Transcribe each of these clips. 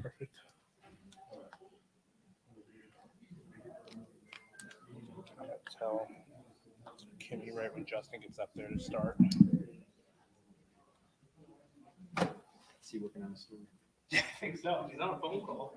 Perfect. Tell Kimmy right when Justin gets up there to start. Is he working on the story? I think so. He's on a phone call.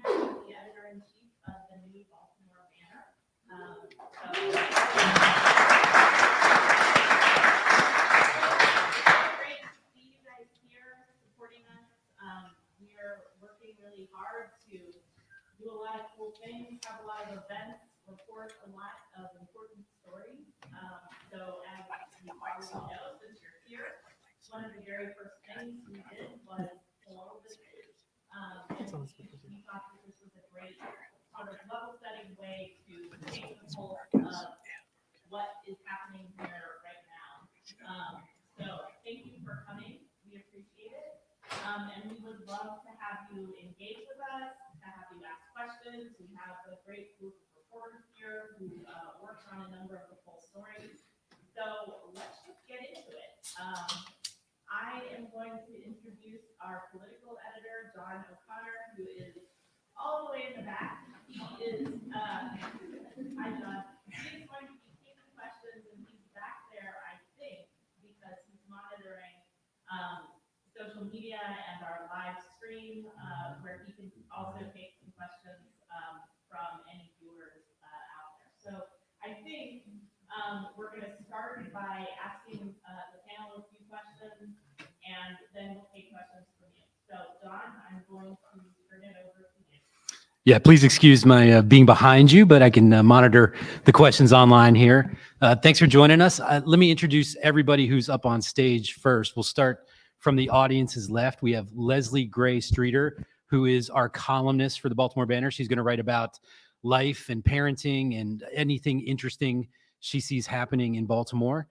The editor-in-chief of the new Baltimore Banner. Great to see you guys here supporting us. We are working really hard to do a lot of cool things, have a lot of events, report a lot of important stories. So as you probably know, since you're here, one of the very first things we did was pull the news. And we thought that this was a great sort of level-setting way to take the pulse of what is happening here right now. So thank you for coming. We appreciate it. And we would love to have you engage with us, to have you ask questions. We have a great group of reporters here who worked on a number of the full stories. So let's just get into it. I am going to introduce our political editor, John O'Connor, who is all the way in the back. He is, hi John, he's going to be taking questions, and he's back there, I think, because he's monitoring social media and our live stream, where he can also take some questions from any viewers out there. So I think we're going to start by asking the panel a few questions, and then we'll take questions from you. So, John, I'm going to turn it over to you. Yeah, please excuse my being behind you, but I can monitor the questions online here. Thanks for joining us. Let me introduce everybody who's up on stage first. We'll start from the audience's left. We have Leslie Gray Streeter, who is our columnist for the Baltimore Banner. She's going to write about life and parenting and anything interesting she sees happening in Baltimore.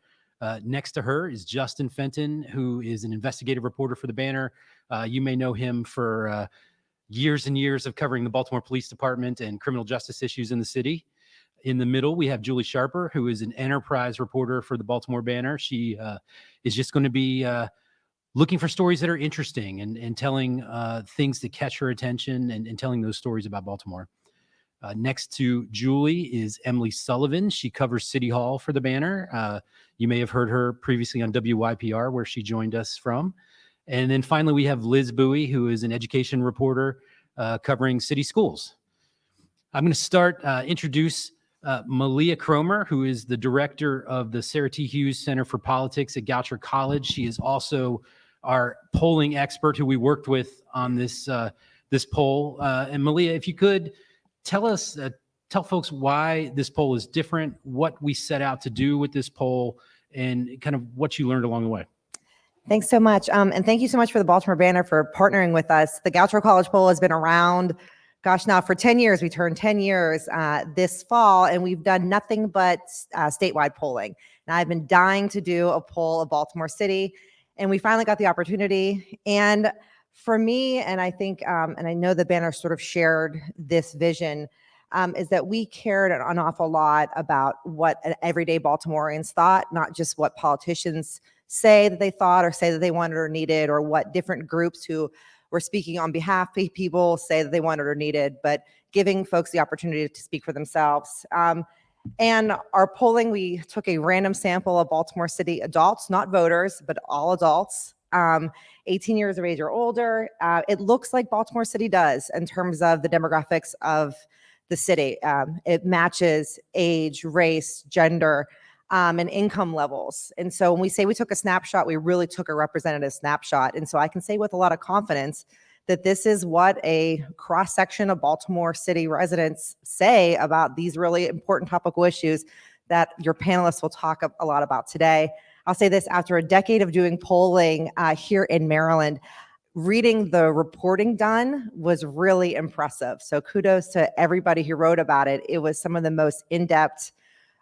Next to her is Justin Fenton, who is an investigative reporter for the Banner. You may know him for years and years of covering the Baltimore Police Department and criminal justice issues in the city. In the middle, we have Julie Sharper, who is an enterprise reporter for the Baltimore Banner. She is just going to be looking for stories that are interesting and telling things that catch her attention and telling those stories about Baltimore. Next to Julie is Emily Sullivan. She covers City Hall for the Banner. You may have heard her previously on WYPR, where she joined us from. And then finally, we have Liz Bowie, who is an education reporter covering city schools. I'm going to start, introduce Malia Cromer, who is the director of the Sarah T. Hughes Center for Politics at Goucher College. She is also our polling expert who we worked with on this poll. And Malia, if you could tell folks why this poll is different, what we set out to do with this poll, and kind of what you learned along the way. Thanks so much. And thank you so much for the Baltimore Banner for partnering with us. The Goucher College poll has been around, gosh, now for 10 years. We turned 10 years this fall, and we've done nothing but statewide polling. And I've been dying to do a poll of Baltimore City, and we finally got the opportunity. And for me, and I think, and I know the Banner sort of shared this vision, is that we cared an awful lot about what everyday Baltimoreans thought, not just what politicians say that they thought or say that they wanted or needed, or what different groups who were speaking on behalf of people say that they wanted or needed, but giving folks the opportunity to speak for themselves. And our polling, we took a random sample of Baltimore City adults, not voters, but all adults, 18 years of age or older. It looks like Baltimore City does in terms of the demographics of the city. It matches age, race, gender, and income levels. And so when we say we took a snapshot, we really took a representative snapshot. And so I can say with a lot of confidence that this is what a cross-section of Baltimore City residents say about these really important topical issues that your panelists will talk a lot about today. I'll say this: after a decade of doing polling here in Maryland, reading the reporting done was really impressive. So kudos to everybody who wrote about it. It was some of the most in-depth,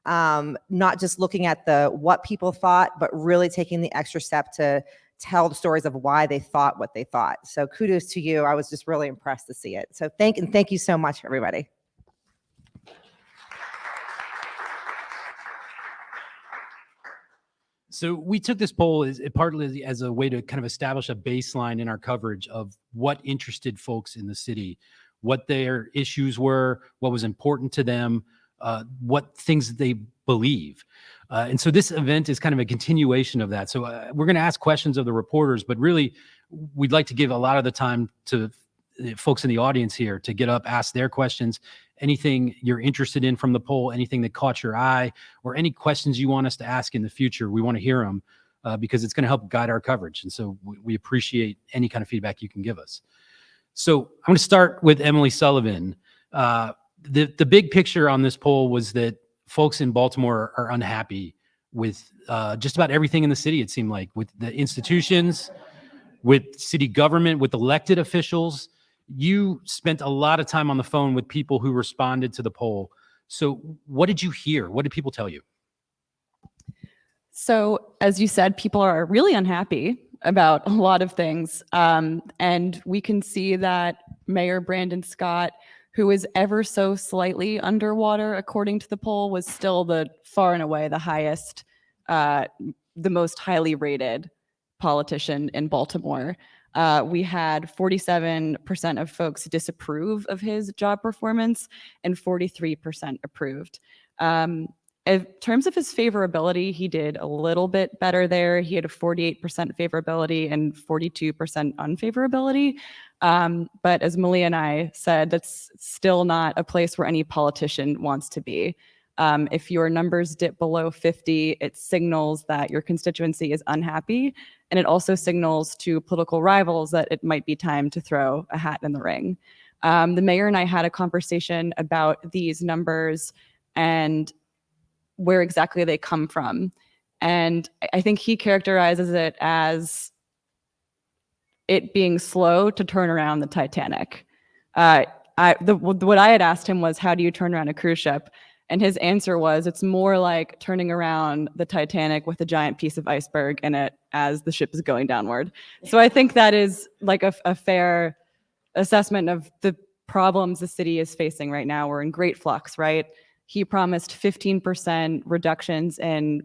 not just looking at what people thought, but really taking the extra step to tell the stories of why they thought what they thought. So kudos to you. I was just really impressed to see it. So thank you so much, everybody. So we took this poll partly as a way to kind of establish a baseline in our coverage of what interested folks in the city, what their issues were, what was important to them, what things they believe. And so this event is kind of a continuation of that. So we're going to ask questions of the reporters, but really we'd like to give a lot of the time to folks in the audience here to get up, ask their questions, anything you're interested in from the poll, anything that caught your eye, or any questions you want us to ask in the future. We want to hear them because it's going to help guide our coverage. And so we appreciate any kind of feedback you can give us. So I'm going to start with Emily Sullivan. The big picture on this poll was that folks in Baltimore are unhappy with just about everything in the city, it seemed like, with the institutions, with city government, with elected officials. You spent a lot of time on the phone with people who responded to the poll. So what did you hear? What did people tell you? So, as you said, people are really unhappy about a lot of things. And we can see that Mayor Brandon Scott, who is ever so slightly underwater, according to the poll, was still the far and away the highest, the most highly rated politician in Baltimore. We had 47% of folks disapprove of his job performance and 43% approved. In terms of his favorability, he did a little bit better there. He had a 48% favorability and 42% unfavorability. But as Malia and I said, that's still not a place where any politician wants to be. If your numbers dip below 50, it signals that your constituency is unhappy. And it also signals to political rivals that it might be time to throw a hat in the ring. The mayor and I had a conversation about these numbers and where exactly they come from. And I think he characterizes it as it being slow to turn around the Titanic. What I had asked him was, how do you turn around a cruise ship? And his answer was, it's more like turning around the Titanic with a giant piece of iceberg in it as the ship is going downward. So I think that is like a fair assessment of the problems the city is facing right now. We're in great flux, right? He promised 15% reductions in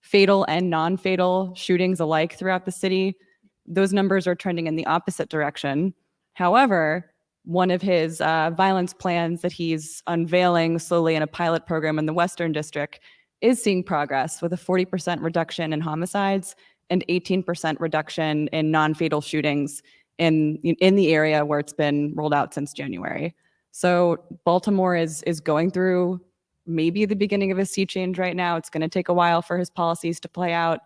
fatal and non-fatal shootings alike throughout the city. Those numbers are trending in the opposite direction. However, one of his violence plans that he's unveiling slowly in a pilot program in the Western District is seeing progress with a 40% reduction in homicides and 18% reduction in non-fatal shootings in the area where it's been rolled out since January. So Baltimore is going through maybe the beginning of a sea change right now. It's going to take a while for his policies to play out.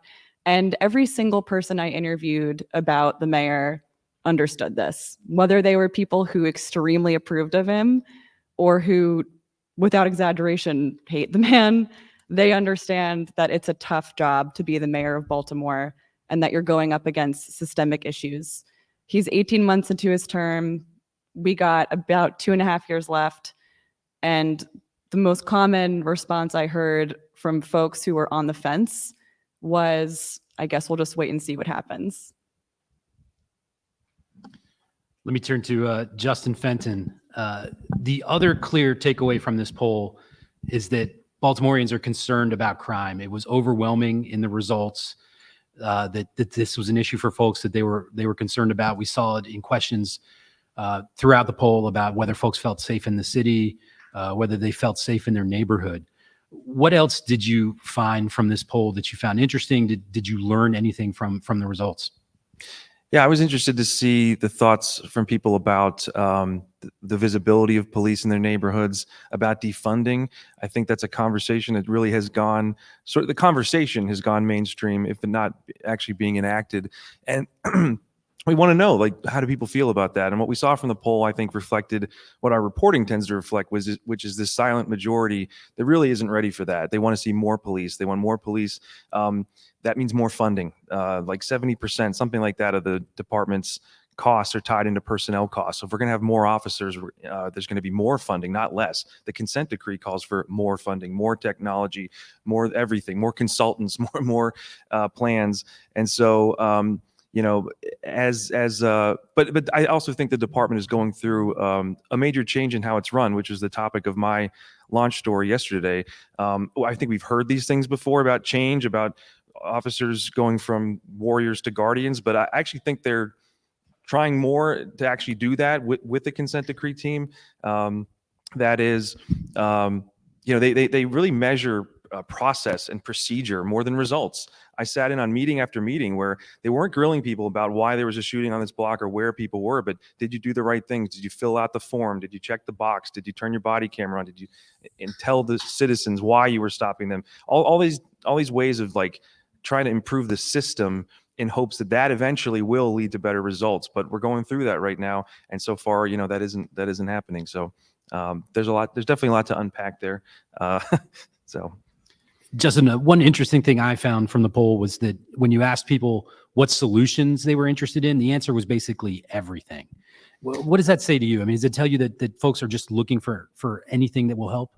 And every single person I interviewed about the mayor understood this, whether they were people who extremely approved of him or who, without exaggeration, hate the man. They understand that it's a tough job to be the mayor of Baltimore and that you're going up against systemic issues. He's 18 months into his term. We got about 2.5 years left. And the most common response I heard from folks who were on the fence was, I guess we'll just wait and see what happens. Let me turn to Justin Fenton. The other clear takeaway from this poll is that Baltimoreans are concerned about crime. It was overwhelming in the results that this was an issue for folks that they were concerned about. We saw it in questions throughout the poll about whether folks felt safe in the city, whether they felt safe in their neighborhood. What else did you find from this poll that you found interesting? Did you learn anything from the results? Yeah, I was interested to see the thoughts from people about the visibility of police in their neighborhoods, about defunding. I think that's a conversation that really has gone, the conversation has gone mainstream, if not actually being enacted. And we want to know, like, how do people feel about that? And what we saw from the poll, I think, reflected what our reporting tends to reflect, which is this silent majority that really isn't ready for that. They want to see more police. They want more police. That means more funding, like 70%, something like that, of the department's costs are tied into personnel costs. So if we're going to have more officers, there's going to be more funding, not less. The consent decree calls for more funding, more technology, more everything, more consultants, more plans. And so, but I also think the department is going through a major change in how it's run, which is the topic of my launch story yesterday. I think we've heard these things before about change, about officers going from warriors to guardians, but I actually think they're trying more to actually do that with the consent decree team. That is, they really measure process and procedure more than results. I sat in on meeting after meeting where they weren't grilling people about why there was a shooting on this block or where people were, but did you do the right things? Did you fill out the form? Did you check the box? Did you turn your body camera on? Did you and tell the citizens why you were stopping them? All these ways of like trying to improve the system in hopes that eventually will lead to better results. But we're going through that right now, and so far, that isn't happening. So there's definitely a lot to unpack there. So. Justin, one interesting thing I found from the poll was that when you asked people what solutions they were interested in, the answer was basically everything. What does that say to you? I mean, does it tell you that folks are just looking for anything that will help?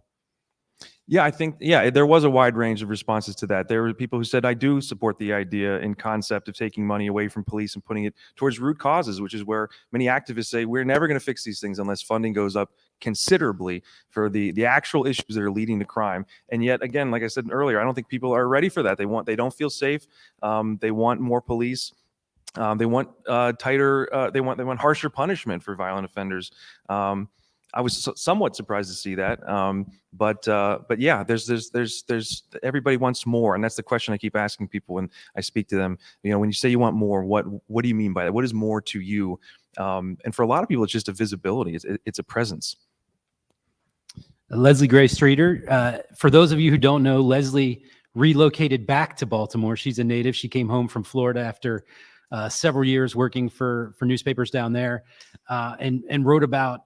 Yeah, I think, there was a wide range of responses to that. There were people who said, I do support the idea and concept of taking money away from police and putting it towards root causes, which is where many activists say we're never going to fix these things unless funding goes up considerably for the actual issues that are leading to crime. And yet, again, like I said earlier, I don't think people are ready for that. They don't feel safe. They want more police. They want tighter. They want harsher punishment for violent offenders. I was somewhat surprised to see that, but yeah, there's everybody wants more, and that's the question I keep asking people when I speak to them. When you say you want more, what do you mean by that? What is more to you? And for a lot of people, it's just a visibility. It's a presence. Leslie Gray Streeter. For those of you who don't know, Leslie relocated back to Baltimore. She's a native. She came home from Florida after several years working for newspapers down there, and wrote about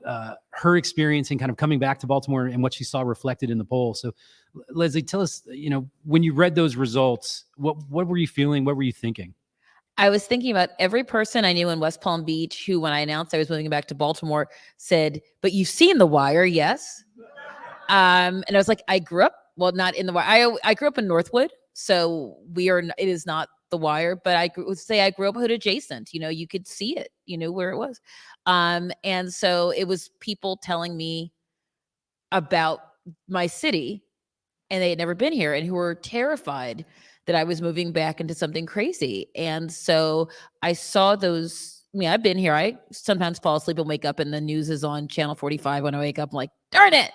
her experience in kind of coming back to Baltimore and what she saw reflected in the poll. So, Leslie, tell us, when you read those results, what were you feeling? What were you thinking? I was thinking about every person I knew in West Palm Beach who, when I announced I was moving back to Baltimore, said, "But you've seen The Wire, yes?" And I was like, I grew up, well, not in The Wire. I grew up in Northwood, so it is not The the wire, but would say I grew up hood adjacent. You know, you could see it, you know, where it was. And so it was people telling me about my city, and they had never been here, and who were terrified that I was moving back into something crazy. And so I saw those. I mean, I've been here. I sometimes fall asleep and wake up, and the news is on Channel 45 when I wake up. I'm like, darn it.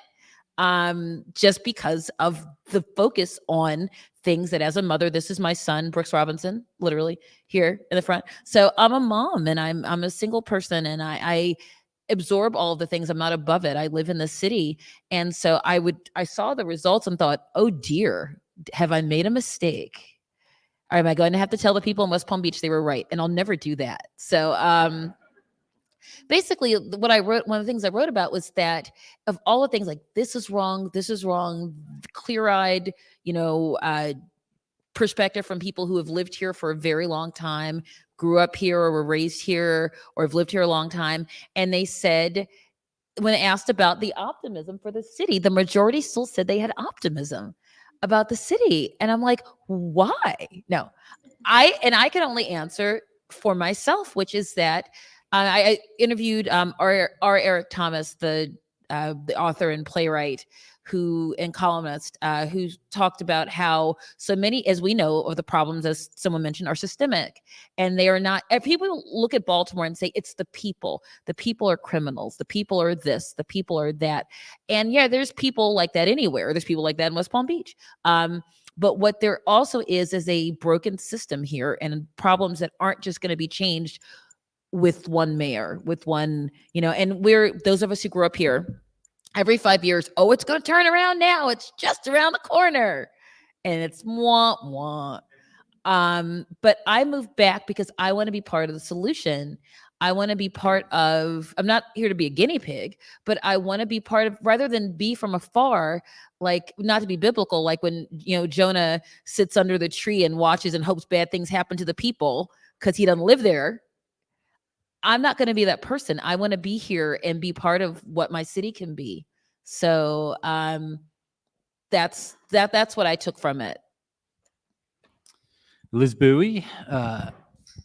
Just because of the focus on things that, as a mother, this is my son, Brooks Robinson, literally here in the front. So I'm a mom, and I'm a single person, and I absorb all of the things. I'm not above it. I live in the city. And so I saw the results and thought, oh dear, have I made a mistake? Or am I going to have to tell the people in West Palm Beach they were right? And I'll never do that. So, basically what I wrote, one of the things I wrote about was that of all the things, like, this is wrong, clear-eyed, you know, perspective from people who have lived here for a very long time, grew up here or were raised here or have lived here a long time. And they said, when asked about the optimism for the city, the majority still said they had optimism about the city. And I'm like, why? No, I can only answer for myself, which is that I interviewed R. Eric Thomas, the author and playwright and columnist, who talked about how so many, as we know, of the problems, as someone mentioned, are systemic, and they are not. People look at Baltimore and say it's the people. The people are criminals. The people are this. The people are that. And yeah, there's people like that anywhere. There's people like that in West Palm Beach. But what there also is a broken system here, and problems that aren't just going to be changed with one mayor, with one, you know. And those of us who grew up here, every 5 years, oh, it's going to turn around now. It's just around the corner. And it's wah, wah. But I moved back because I want to be part of the solution. I want to be part of, I'm not here to be a guinea pig, but I want to be part of, rather than be from afar, like, not to be biblical, like when, you know, Jonah sits under the tree and watches and hopes bad things happen to the people because he doesn't live there. I'm not going to be that person. I want to be here and be part of what my city can be. So that's what I took from it. Liz Bowie,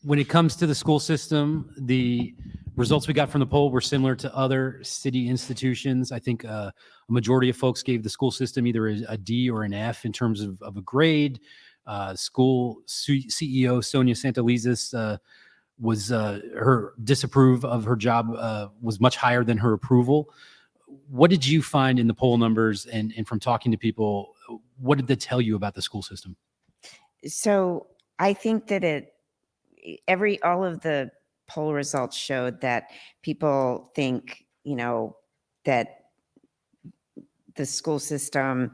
when it comes to the school system, the results we got from the poll were similar to other city institutions. I think a majority of folks gave the school system either a D or an F in terms of a grade. School CEO Sonia Santelises was her disapprove of her job was much higher than her approval. What did you find in the poll numbers, and from talking to people, what did they tell you about the school system? So I think that all of the poll results showed that people think, you know, that the school system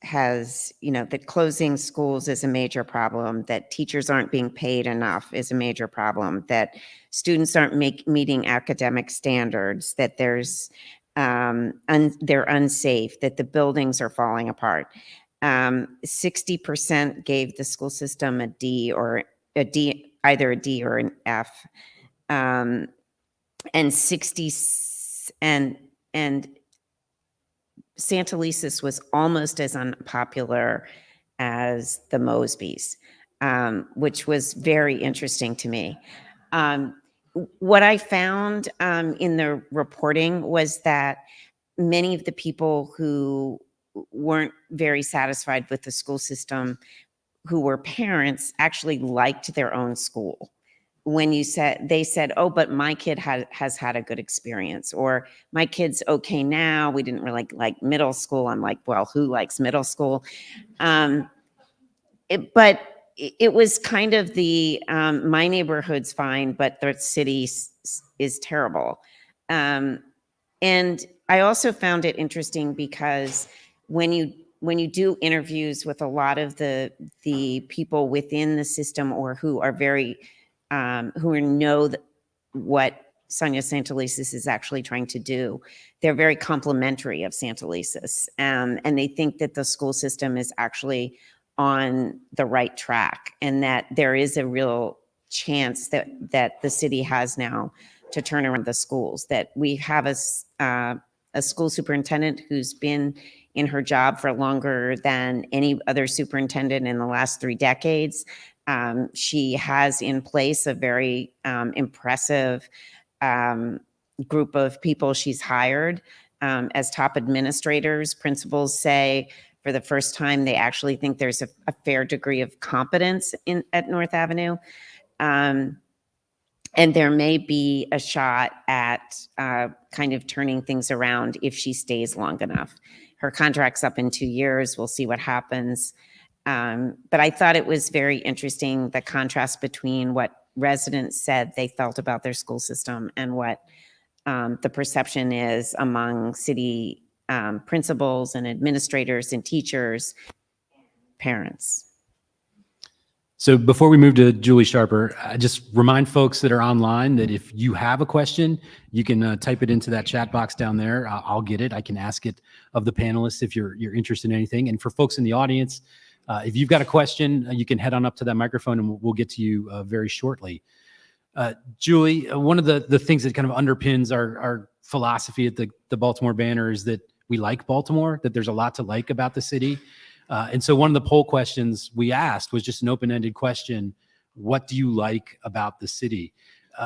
has, you know, that closing schools is a major problem, that teachers aren't being paid enough is a major problem, that students aren't meeting academic standards, that there's they're unsafe, that the buildings are falling apart. 60% gave the school system a D or a D, either a D or an F. And 60 and Santelises was almost as unpopular as the Mosbys, which was very interesting to me. What I found in the reporting was that many of the people who weren't very satisfied with the school system, who were parents, actually liked their own school. When they said, oh, but my kid has had a good experience, or my kid's okay now. We didn't really like middle school. I'm like, well, who likes middle school? But it was kind of the, my neighborhood's fine, but the city is terrible. And I also found it interesting because when you do interviews with a lot of the people within the system, or who are very who know what Sonia Santelises is actually trying to do, they're very complimentary of Santelises, and they think that the school system is actually on the right track, and that there is a real chance that the city has now to turn around the schools. That we have a school superintendent who's been in her job for longer than any other superintendent in the last 3 decades. She has in place a very impressive group of people she's hired as top administrators. Principals say for the first time they actually think there's a fair degree of competence at North Avenue. And there may be a shot at kind of turning things around if she stays long enough. Her contract's up in 2 years. We'll see what happens. But I thought it was very interesting, the contrast between what residents said they felt about their school system and what the perception is among city principals and administrators and teachers, parents. So before we move to Julie Sharper, I just remind folks that are online that if you have a question, you can type it into that chat box down there. I'll get it. I can ask it of the panelists if you're interested in anything. And for folks in the audience, if you've got a question, you can head on up to that microphone and we'll get to you very shortly. Julie, one of the things that kind of underpins our philosophy at the Baltimore Banner is that we like Baltimore, that there's a lot to like about the city. And so one of the poll questions we asked was just an open-ended question: what do you like about the city?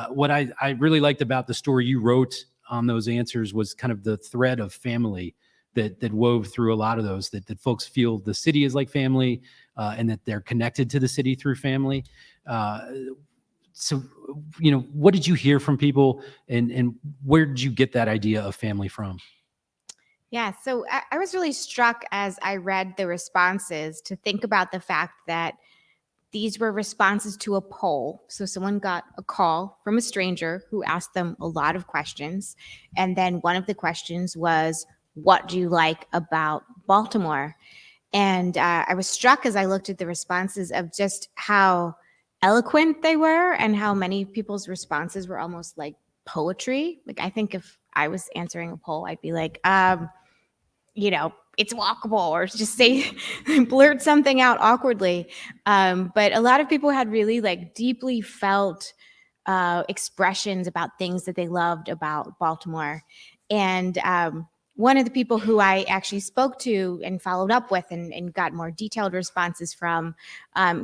What I really liked about the story you wrote on those answers was kind of the thread of family that wove through a lot of those, that folks feel the city is like family, and that they're connected to the city through family. So, what did you hear from people, and where did you get that idea of family from? Yeah, so I was really struck as I read the responses to think about the fact that these were responses to a poll. So someone got a call from a stranger who asked them a lot of questions. And then one of the questions was, what do you like about Baltimore? And I was struck as I looked at the responses of just how eloquent they were and how many people's responses were almost like poetry. Like, I think if I was answering a poll, I'd be like, it's walkable, or just say, blurt something out awkwardly. But a lot of people had really like deeply felt expressions about things that they loved about Baltimore. And one of the people who I actually spoke to and followed up with and got more detailed responses from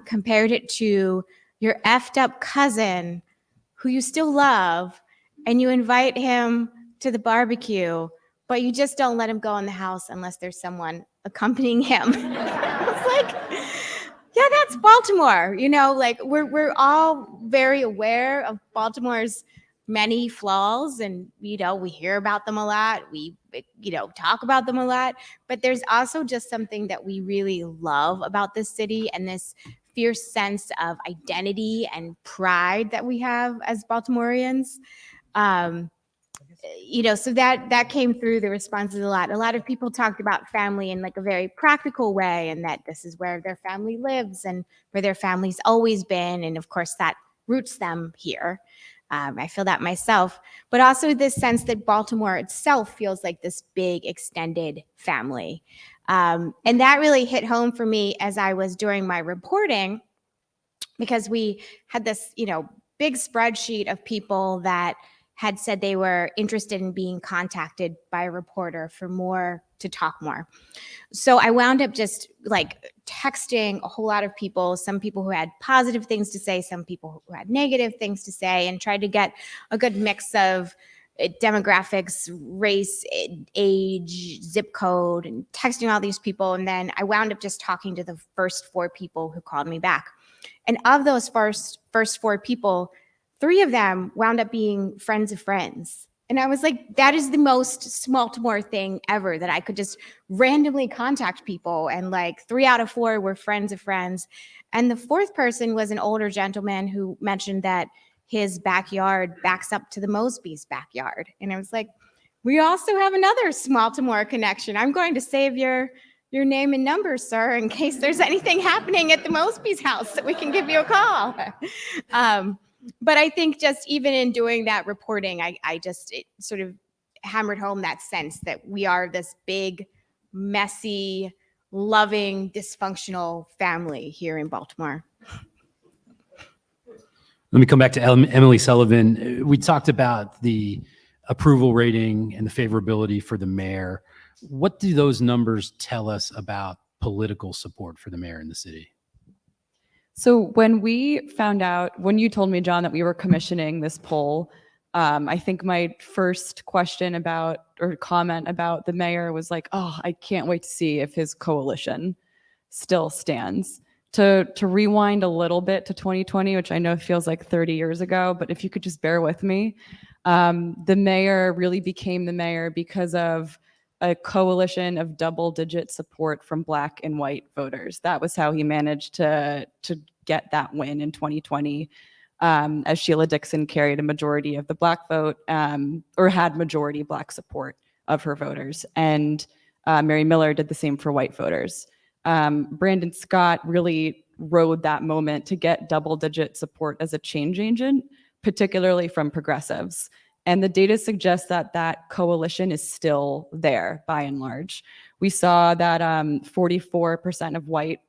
compared it to your effed up cousin who you still love, and you invite him to the barbecue, but you just don't let him go in the house unless there's someone accompanying him. I was like, yeah, that's Baltimore. Like we're all very aware of Baltimore's many flaws, and we hear about them a lot. We talk about them a lot, but there's also just something that we really love about this city and this fierce sense of identity and pride that we have as Baltimoreans. So that came through the responses a lot. A lot of people talked about family in like a very practical way, and that this is where their family lives and where their family's always been. And of course that roots them here. I feel that myself, but also this sense that Baltimore itself feels like this big extended family. And that really hit home for me as I was doing my reporting, because we had this, big spreadsheet of people that had said they were interested in being contacted by a reporter to talk more. So I wound up just like texting a whole lot of people, some people who had positive things to say, some people who had negative things to say, and tried to get a good mix of demographics, race, age, zip code, and texting all these people. And then I wound up just talking to the first 4 people who called me back. And of those first 4 people, 3 of them wound up being friends of friends. And I was like, that is the most Smaltimore thing ever, that I could just randomly contact people. And like 3 out of 4 were friends of friends. And the 4th person was an older gentleman who mentioned that his backyard backs up to the Mosby's backyard. And I was like, we also have another Smaltimore connection. I'm going to save your name and number, sir, in case there's anything happening at the Mosby's house that we can give you a call. But I think just even in doing that reporting, it sort of hammered home that sense that we are this big, messy, loving, dysfunctional family here in Baltimore. Let me come back to Emily Sullivan. We talked about the approval rating and the favorability for the mayor. What do those numbers tell us about political support for the mayor in the city? So when we found out, when you told me, John, that we were commissioning this poll, I think my first question about or comment about the mayor was like, oh, I can't wait to see if his coalition still stands. To rewind a little bit to 2020, which I know feels like 30 years ago, but if you could just bear with me, the mayor really became the mayor because of a coalition of double-digit support from Black and white voters. That was how he managed to get that win in 2020, as Sheila Dixon carried a majority of the Black vote, or had majority Black support of her voters, and Mary Miller did the same for white voters. Brandon Scott really rode that moment to get double-digit support as a change agent, particularly from progressives. And the data suggests that that coalition is still there by and large. We saw that 44% of white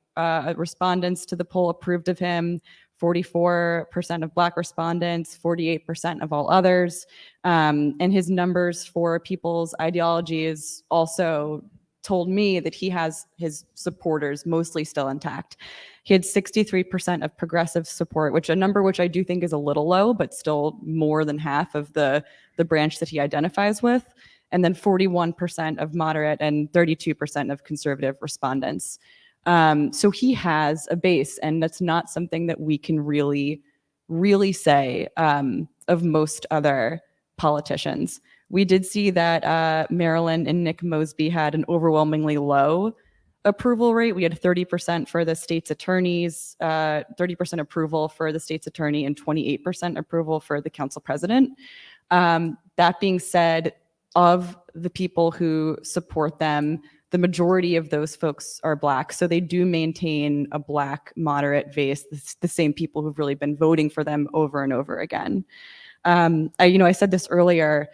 respondents to the poll approved of him, 44% of Black respondents, 48% of all others. And his numbers for people's ideologies also told me that he has his supporters mostly still intact. He had 63% of progressive support, which a number which I do think is a little low, but still more than half of the branch that he identifies with. And then 41% of moderate and 32% of conservative respondents. So he has a base, and that's not something that we can really say of most other politicians. We did see that Marilyn and Nick Mosby had an overwhelmingly low approval rate. We had 30% for the state's attorneys, 30% approval for the state's attorney, and 28% approval for the council president. That being said, of the people who support them, the majority of those folks are Black. So they do maintain a Black moderate base, the same people who've really been voting for them over and over again. I said this earlier,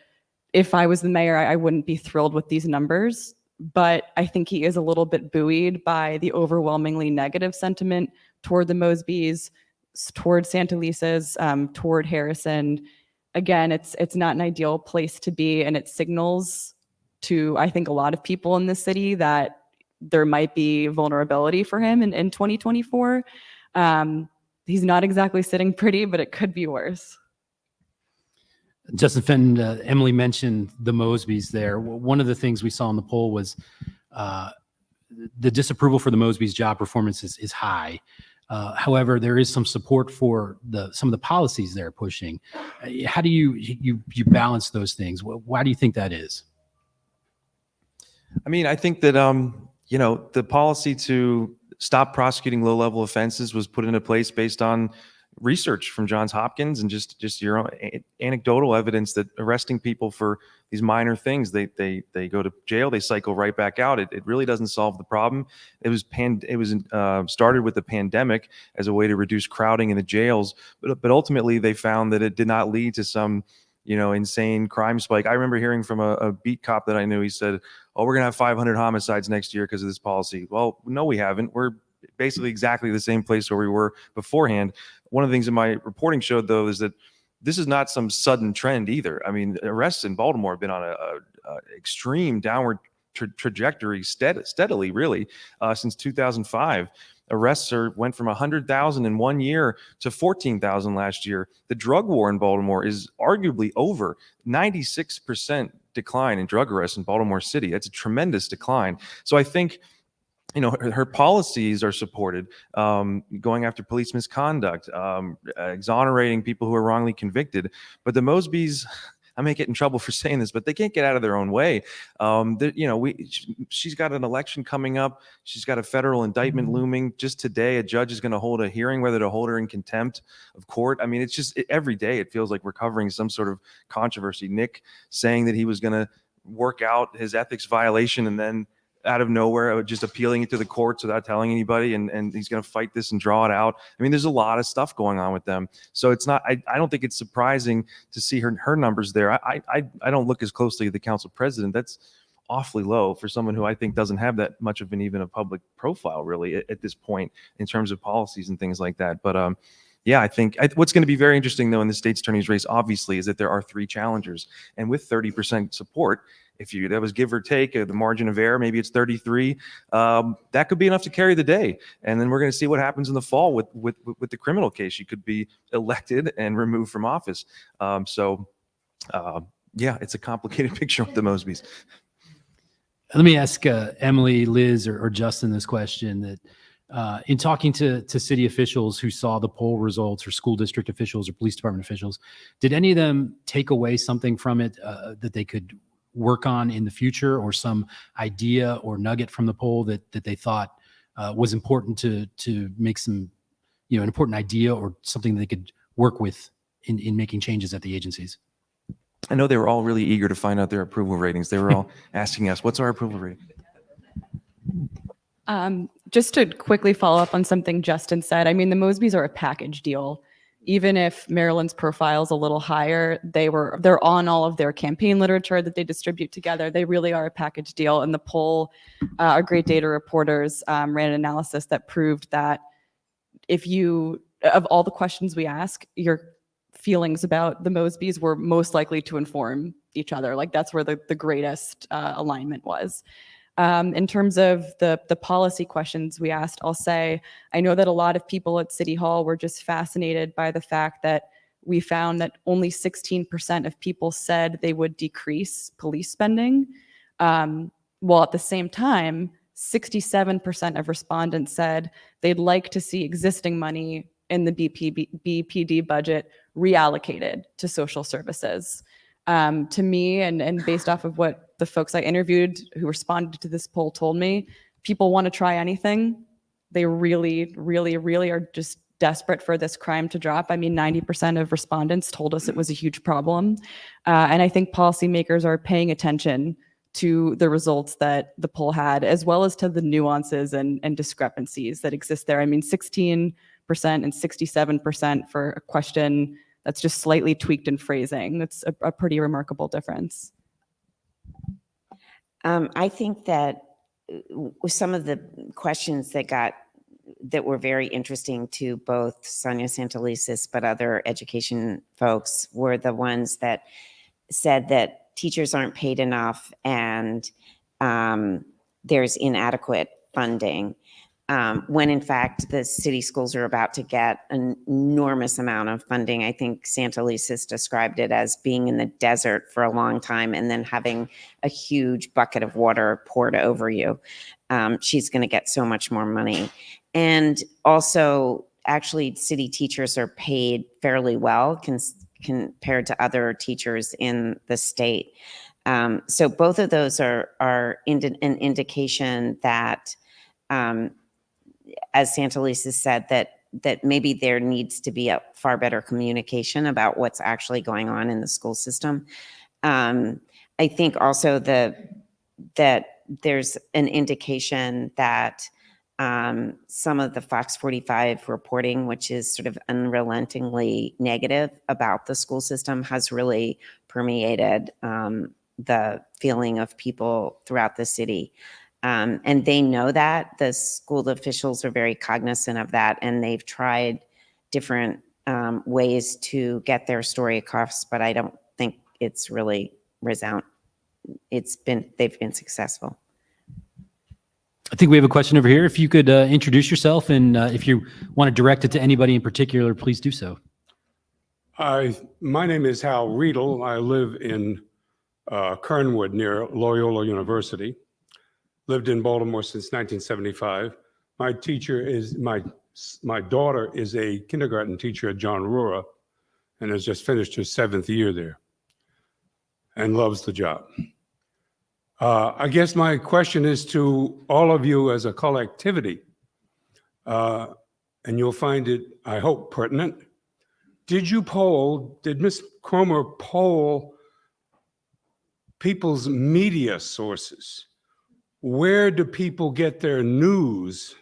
if I was the mayor, I wouldn't be thrilled with these numbers, but I think he is a little bit buoyed by the overwhelmingly negative sentiment toward the Mosbys, toward Santelisa's, toward Harrison. Again, it's not an ideal place to be, and it signals to, I think, a lot of people in the city that there might be vulnerability for him in 2024. He's not exactly sitting pretty, but it could be worse. Justin Fenton, Emily mentioned the Mosbys there. One of the things we saw in the poll was the disapproval for the Mosbys' job performance is high. However, there is some support for some of the policies they're pushing. How do you balance those things? Why do you think that is? I mean, I think that the policy to stop prosecuting low-level offenses was put into place based on research from Johns Hopkins and just your own anecdotal evidence that arresting people for these minor things, they go to jail, they cycle right back out. It really doesn't solve the problem. It was started with the pandemic as a way to reduce crowding in the jails, but ultimately they found that it did not lead to some insane crime spike. I remember hearing from a beat cop that I knew. He said, "Oh, we're gonna have 500 homicides next year because of this policy." Well, no, we haven't. We're basically exactly the same place where we were beforehand. One of the things that my reporting showed, though, is that this is not some sudden trend either. I mean, arrests in Baltimore have been on a extreme downward trajectory steadily, really, since 2005. Arrests went from 100,000 in 1 year to 14,000 last year. The drug war in Baltimore is arguably over. 96% decline in drug arrests in Baltimore City. That's a tremendous decline. So I think her policies are supported, going after police misconduct, exonerating people who are wrongly convicted. But the Mosbys, I may get in trouble for saying this, but they can't get out of their own way. She's got an election coming up. She's got a federal indictment looming. Just today, a judge is going to hold a hearing whether to hold her in contempt of court. I mean, it's just every day it feels like we're covering some sort of controversy. Nick saying that he was going to work out his ethics violation and then out of nowhere, just appealing it to the courts without telling anybody, and he's going to fight this and draw it out. I mean, there's a lot of stuff going on with them. So it's not, I don't think it's surprising to see her numbers there. I don't look as closely at the council president. That's awfully low for someone who I think doesn't have that much of even a public profile really at this point in terms of policies and things like that. But yeah, I think what's going to be very interesting, though, in the state's attorney's race, obviously, is that there are 3 challengers. And with 30% support, that was give or take the margin of error, maybe it's 33, that could be enough to carry the day. And then we're going to see what happens in the fall with the criminal case. She could be elected and removed from office. Yeah, it's a complicated picture with the Mosbys. Let me ask Emily, Liz, or Justin this question. That in talking to city officials who saw the poll results, or school district officials, or police department officials, did any of them take away something from it that they could work on in the future, or some idea or nugget from the poll that they thought was important to make some, an important idea or something they could work with in making changes at the agencies? I know they were all really eager to find out their approval ratings. They were all asking us, what's our approval rating? Just to quickly follow up on something Justin said, I mean, the Mosbys are a package deal. Even if Maryland's profile is a little higher, they're on all of their campaign literature that they distribute together. They really are a package deal. And the poll, our great data reporters ran an analysis that proved that of all the questions we ask, your feelings about the Mosbys were most likely to inform each other. Like, that's where the greatest alignment was. In terms of the policy questions we asked, I'll say, I know that a lot of people at City Hall were just fascinated by the fact that we found that only 16% of people said they would decrease police spending, while at the same time, 67% of respondents said they'd like to see existing money in the BPD budget reallocated to social services. To me, and based off of what the folks I interviewed who responded to this poll told me, people want to try anything. They really, really, really are just desperate for this crime to drop. I mean, 90% of respondents told us it was a huge problem. And I think policymakers are paying attention to the results that the poll had, as well as to the nuances and discrepancies that exist there. I mean, 16% and 67% for a question that's just slightly tweaked in phrasing. That's a pretty remarkable difference. I think that some of the questions that were very interesting to both Sonia Santelises but other education folks were the ones that said that teachers aren't paid enough and there's inadequate funding. When in fact the city schools are about to get an enormous amount of funding. I think Santelises described it as being in the desert for a long time and then having a huge bucket of water poured over you. She's going to get so much more money. And also, actually, city teachers are paid fairly well compared to other teachers in the state. So both of those are an indication that as Santelises said, that maybe there needs to be a far better communication about what's actually going on in the school system. I think also that there's an indication that some of the Fox 45 reporting, which is sort of unrelentingly negative about the school system, has really permeated the feeling of people throughout the city. And they know that. The school officials are very cognizant of that, and they've tried different ways to get their story across, but I don't think it's really they've been successful. I think we have a question over here. If you could introduce yourself, and if you want to direct it to anybody in particular, please do so. My name is Hal Riedel. I live in Kernwood near Loyola University. Lived in Baltimore since 1975. My teacher is my daughter is a kindergarten teacher at John Rura and has just finished her 7th year there and loves the job. I guess my question is to all of you as a collectivity, and you'll find it, I hope, pertinent. Did Ms. Cromer poll people's media sources? Where do people get their news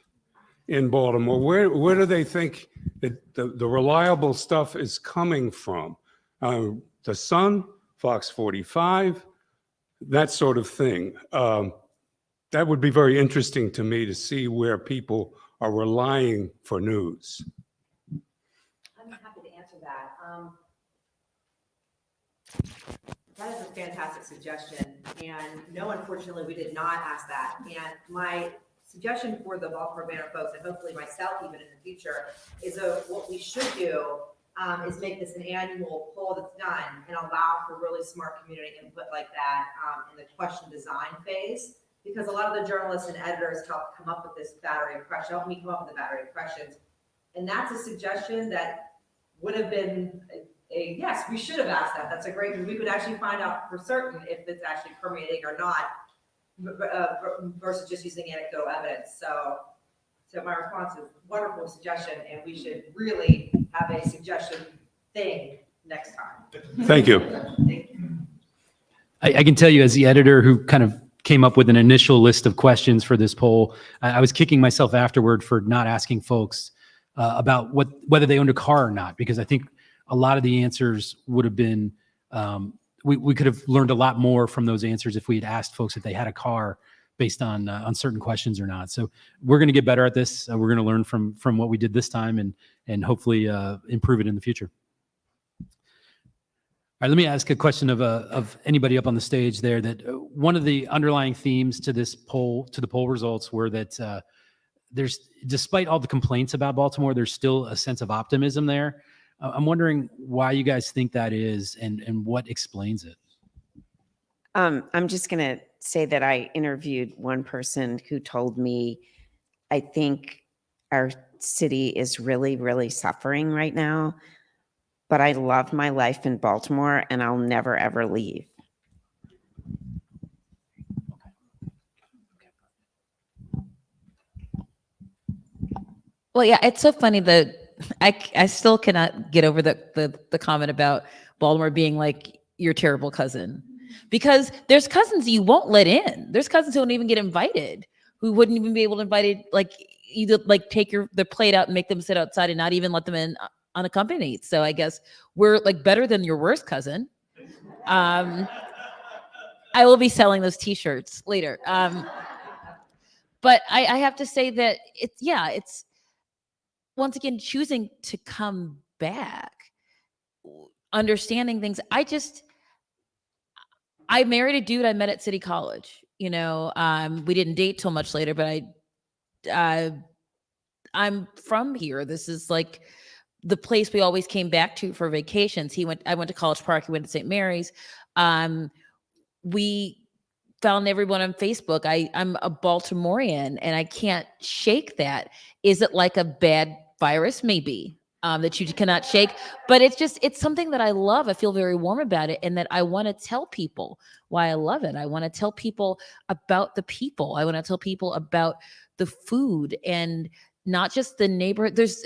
in Baltimore? Where do they think that the reliable stuff is coming from? The Sun, Fox 45, that sort of thing. That would be very interesting to me to see where people are relying for news. answer that. That is a fantastic suggestion. And no, unfortunately, we did not ask that. And my suggestion for the Baltimore Banner folks, and hopefully myself even in the future, is what we should do is make this an annual poll that's done and allow for really smart community input like that in the question design phase. Because a lot of the journalists and editors help come up with this battery of questions, help me come up with the battery of questions. And that's a suggestion that would have been yes, we should have asked that. That's a great, we could actually find out for certain if it's actually permeating or not versus just using anecdotal evidence. So my response is wonderful suggestion, and we should really have a suggestion thing next time. Thank you. Thank you. I can tell you, as the editor who kind of came up with an initial list of questions for this poll, I was kicking myself afterward for not asking folks about whether they owned a car or not, because I think a lot of the answers would have been, we could have learned a lot more from those answers if we had asked folks if they had a car based on certain questions or not. So we're going to get better at this. We're going to learn from what we did this time and hopefully improve it in the future. All right, let me ask a question of anybody up on the stage there. That one of the underlying themes to this poll, to the poll results, were that there's, despite all the complaints about Baltimore, there's still a sense of optimism there. I'm wondering why you guys think that is and what explains it. I'm just going to say that I interviewed one person who told me, I think our city is really, really suffering right now, but I love my life in Baltimore and I'll never, ever leave. Well, yeah, it's so funny that I still cannot get over the comment about Baltimore being like your terrible cousin, because there's cousins you won't let in. There's cousins who don't even get invited, who wouldn't even be able to invite it, like either like take their plate out and make them sit outside and not even let them in unaccompanied. So I guess we're like better than your worst cousin. I will be selling those T-shirts later. But I have to say that it's once again choosing to come back, understanding things. I married a dude I met at City College. You know, we didn't date till much later, but I'm from here. This is like the place we always came back to for vacations. I went to College Park. He went to St. Mary's. We found everyone on Facebook. I'm a Baltimorean and I can't shake that. Is it like a bad virus? Maybe. That you cannot shake, but it's something that I love. I feel very warm about it, and that I want to tell people why I love it. I want to tell people about the people. I want to tell people about the food, and not just the neighborhood. This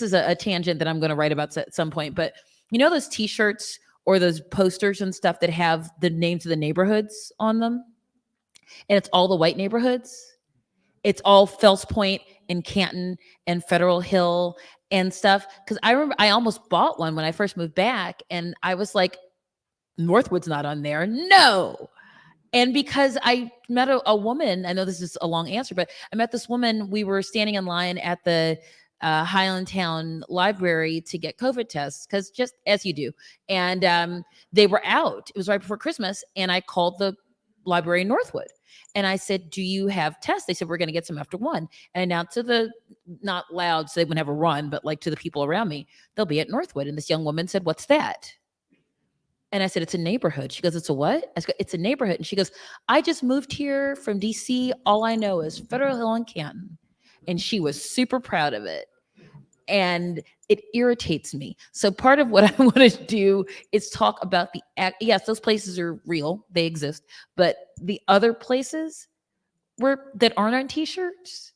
is a tangent that I'm going to write about at some point, but you know those T-shirts or those posters and stuff that have the names of the neighborhoods on them, and it's all the white neighborhoods. It's all Fells Point and Canton and Federal Hill and stuff. Because I remember I almost bought one when I first moved back, and I was like, Northwood's not on there. No. And because I met a woman, I know this is a long answer, but I met this woman. We were standing in line at the Highlandtown Library to get COVID tests, because just as you do. And they were out. It was right before Christmas. And I called the library in Northwood. And I said, do you have tests? They said, we're going to get some after 1. And I announced to not loud, so they wouldn't have a run, but like to the people around me, they'll be at Northwood. And this young woman said, what's that? And I said, it's a neighborhood. She goes, it's a what? I said, it's a neighborhood. And she goes, I just moved here from DC. All I know is Federal Hill and Canton. And she was super proud of it. And it irritates me. So part of what I want to do is talk about yes, those places are real. They exist. But the other places that aren't on T-shirts,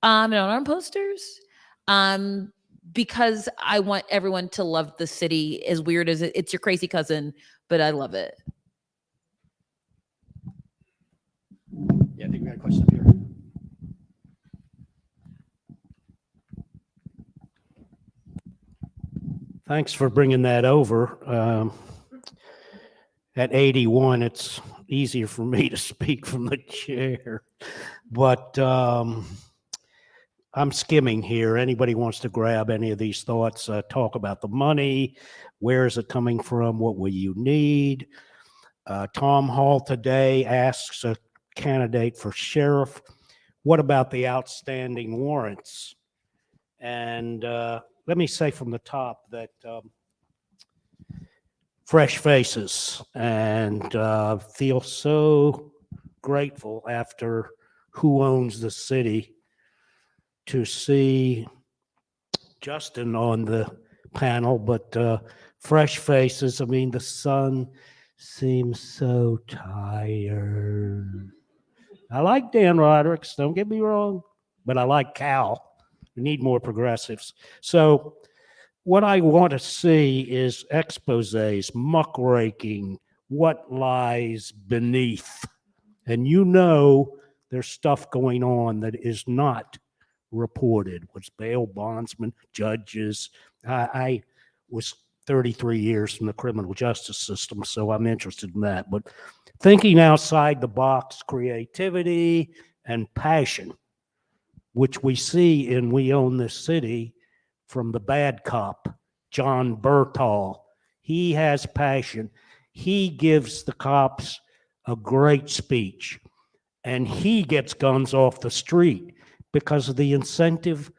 and aren't on posters, because I want everyone to love the city, as weird as it's your crazy cousin, but I love it. Yeah, I think we got a question up here. Thanks for bringing that over. At 81, it's easier for me to speak from the chair. But I'm skimming here. Anybody wants to grab any of these thoughts, talk about the money, where is it coming from, what will you need? Tom Hall today asks a candidate for sheriff, what about the outstanding warrants? And let me say from the top that fresh faces, and feel so grateful after Who Owns the City to see Justin on the panel, but fresh faces. I mean, the sun seems so tired. I like Dan Rodericks, don't get me wrong, but I like Cal. We need more progressives. So what I want to see is exposés, muckraking, what lies beneath. And you know there's stuff going on that is not reported. What's bail bondsmen, judges. I was 33 years from the criminal justice system, so I'm interested in that. But thinking outside the box, creativity and passion, which we see in We Own This City from the bad cop, John Bertall. He has passion. He gives the cops a great speech, and he gets guns off the street because of the incentive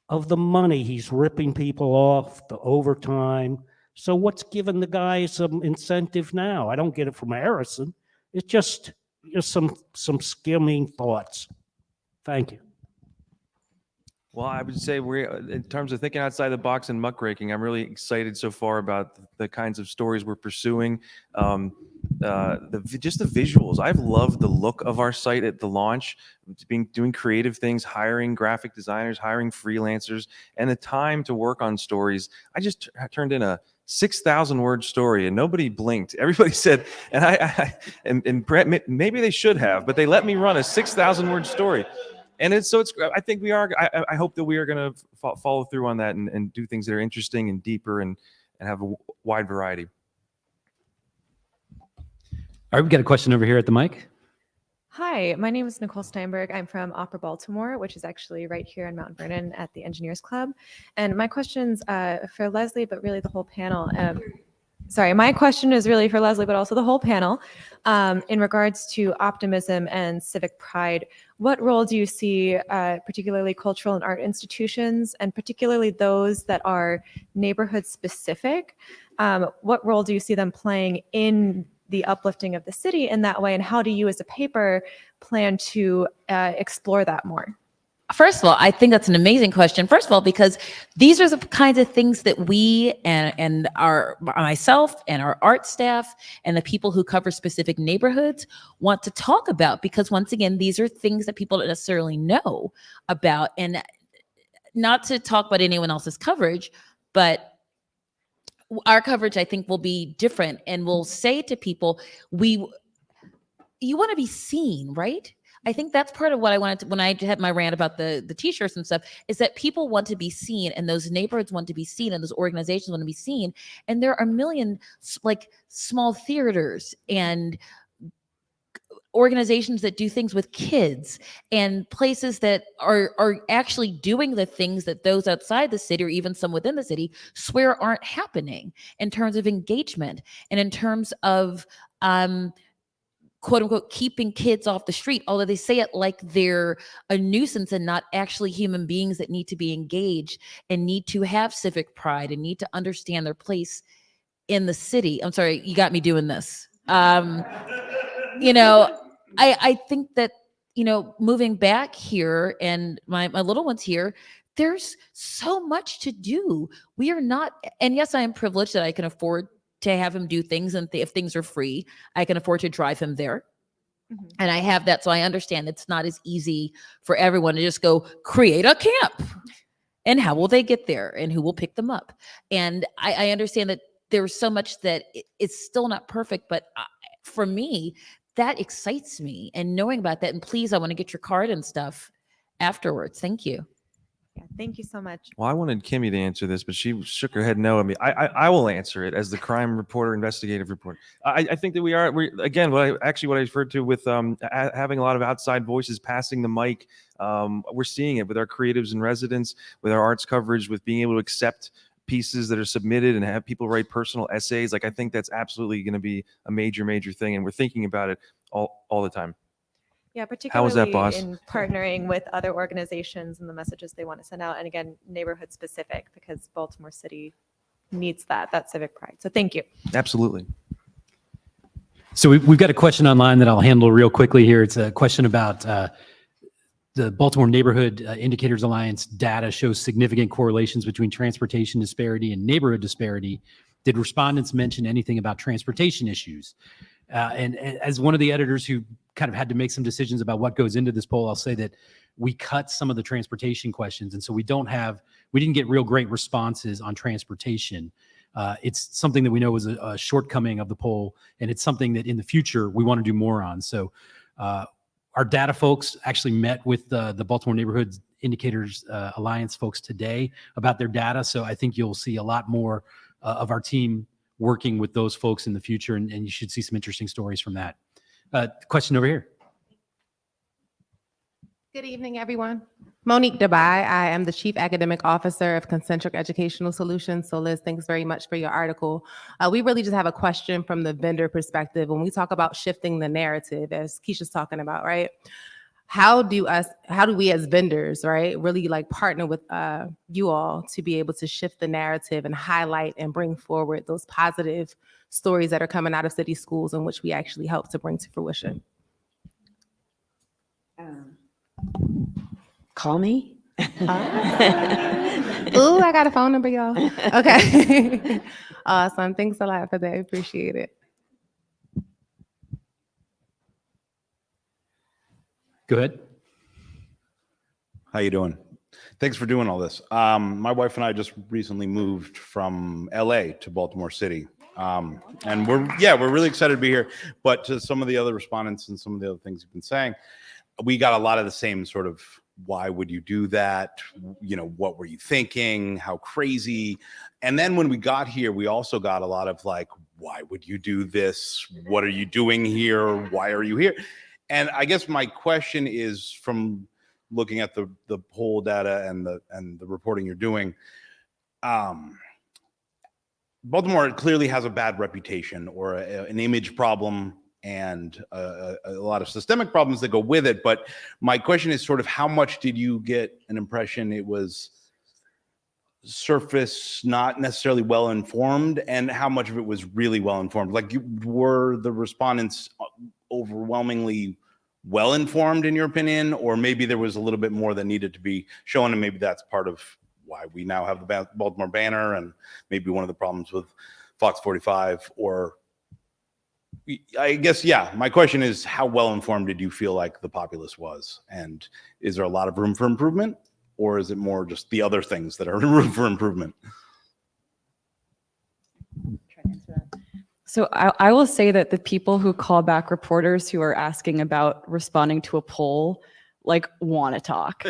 of the money. He's ripping people off, the overtime. So what's giving the guy some incentive now? I don't get it from Harrison. It's just some skimming thoughts. Thank you. Well, I would say in terms of thinking outside the box and muckraking, I'm really excited so far about the kinds of stories we're pursuing. Just the visuals. I've loved the look of our site at the launch, doing creative things, hiring graphic designers, hiring freelancers, and the time to work on stories. I just turned in a 6,000 word story and nobody blinked. Everybody said, and Brett, maybe they should have, but they let me run a 6,000 word story. And I think we are, I hope that we are going to follow through on that and do things that are interesting and deeper and have a wide variety. All right, we got a question over here at the mic. Hi, my name is Nicole Steinberg. I'm from Opera Baltimore, which is actually right here in Mount Vernon at the Engineers Club. And my question's for Leslie, but really the whole panel. My question is really for Leslie, but also the whole panel. In regards to optimism and civic pride, what role do you see, particularly cultural and art institutions, and particularly those that are neighborhood specific? What role do you see them playing in the uplifting of the city in that way? And how do you as a paper plan to explore that more? First of all, I think that's an amazing question. First of all, because these are the kinds of things that we and myself and our art staff and the people who cover specific neighborhoods want to talk about, because once again, these are things that people don't necessarily know about. And not to talk about anyone else's coverage, but our coverage, I think, will be different, and we'll say to people, you want to be seen, right? I think that's part of what I wanted to, when I had my rant about the t-shirts and stuff, is that people want to be seen, and those neighborhoods want to be seen, and those organizations want to be seen. And there are a million like small theaters and organizations that do things with kids and places that are actually doing the things that those outside the city or even some within the city swear aren't happening in terms of engagement and in terms of quote unquote keeping kids off the street, although they say it like they're a nuisance and not actually human beings that need to be engaged and need to have civic pride and need to understand their place in the city. I'm sorry, you got me doing this. I think that, moving back here and my little ones here, there's so much to do. We are not, and yes, I am privileged that I can afford to have him do things, and if things are free, I can afford to drive him there. Mm-hmm. And I have that, so I understand it's not as easy for everyone to just go create a camp. And how will they get there, and who will pick them up? And I understand that there's so much that it's still not perfect, but for me, that excites me. And knowing about that, and please, I want to get your card and stuff afterwards. Thank you. Yeah, thank you so much. Well, I wanted Kimmy to answer this, but she shook her head no at me. I will answer it as the crime reporter, investigative reporter. I think that we again, what I referred to with having a lot of outside voices passing the mic. We're seeing it with our creatives and residents, with our arts coverage, with being able to accept pieces that are submitted and have people write personal essays. Like, I think that's absolutely going to be a major, major thing. And we're thinking about it all the time. Yeah, How is that, particularly boss? in partnering with other organizations and the messages they want to send out. And again, neighborhood specific, because Baltimore City needs that civic pride. So thank you. Absolutely. So we've got a question online that I'll handle real quickly here. It's a question about the Baltimore Neighborhood Indicators Alliance data shows significant correlations between transportation disparity and neighborhood disparity. Did respondents mention anything about transportation issues? And as one of the editors who kind of had to make some decisions about what goes into this poll, I'll say that we cut some of the transportation questions. And so we didn't get real great responses on transportation. It's something that we know was a shortcoming of the poll, and it's something that in the future we want to do more on. So our data folks actually met with the Baltimore Neighborhood Indicators Alliance folks today about their data. So I think you'll see a lot more of our team working with those folks in the future, and you should see some interesting stories from that. Question over here. Good evening, everyone. Monique Dubai. I am the Chief Academic Officer of Concentric Educational Solutions. So Liz, thanks very much for your article. We really just have a question from the vendor perspective. When we talk about shifting the narrative, as Keisha's talking about, right? How do we as vendors, right, really like partner with you all to be able to shift the narrative and highlight and bring forward those positive stories that are coming out of city schools in which we actually help to bring to fruition? Call me. Ooh, I got a phone number, y'all. Okay. Awesome. Thanks a lot for that. I appreciate it. Go ahead. How you doing? Thanks for doing all this. My wife and I just recently moved from LA to Baltimore City. And we're really excited to be here. But to some of the other respondents and some of the other things you've been saying, we got a lot of the same sort of, why would you do that? You know, what were you thinking? How crazy? And then when we got here, we also got a lot of like, why would you do this? What are you doing here? Why are you here? And I guess my question is, from looking at the poll data and the reporting you're doing, Baltimore clearly has a bad reputation, or an image problem, and a lot of systemic problems that go with it. But my question is sort of, how much did you get an impression it was surface, not necessarily well informed, and how much of it was really well informed? Like, were the respondents overwhelmingly well informed in your opinion, or maybe there was a little bit more that needed to be shown, and maybe that's part of why we now have the Baltimore Banner, and maybe one of the problems with Fox 45? Or I guess, yeah, my question is, how well informed did you feel like the populace was? And is there a lot of room for improvement, or is it more just the other things that are room for improvement? So I will say that the people who call back reporters who are asking about responding to a poll, like, want to talk.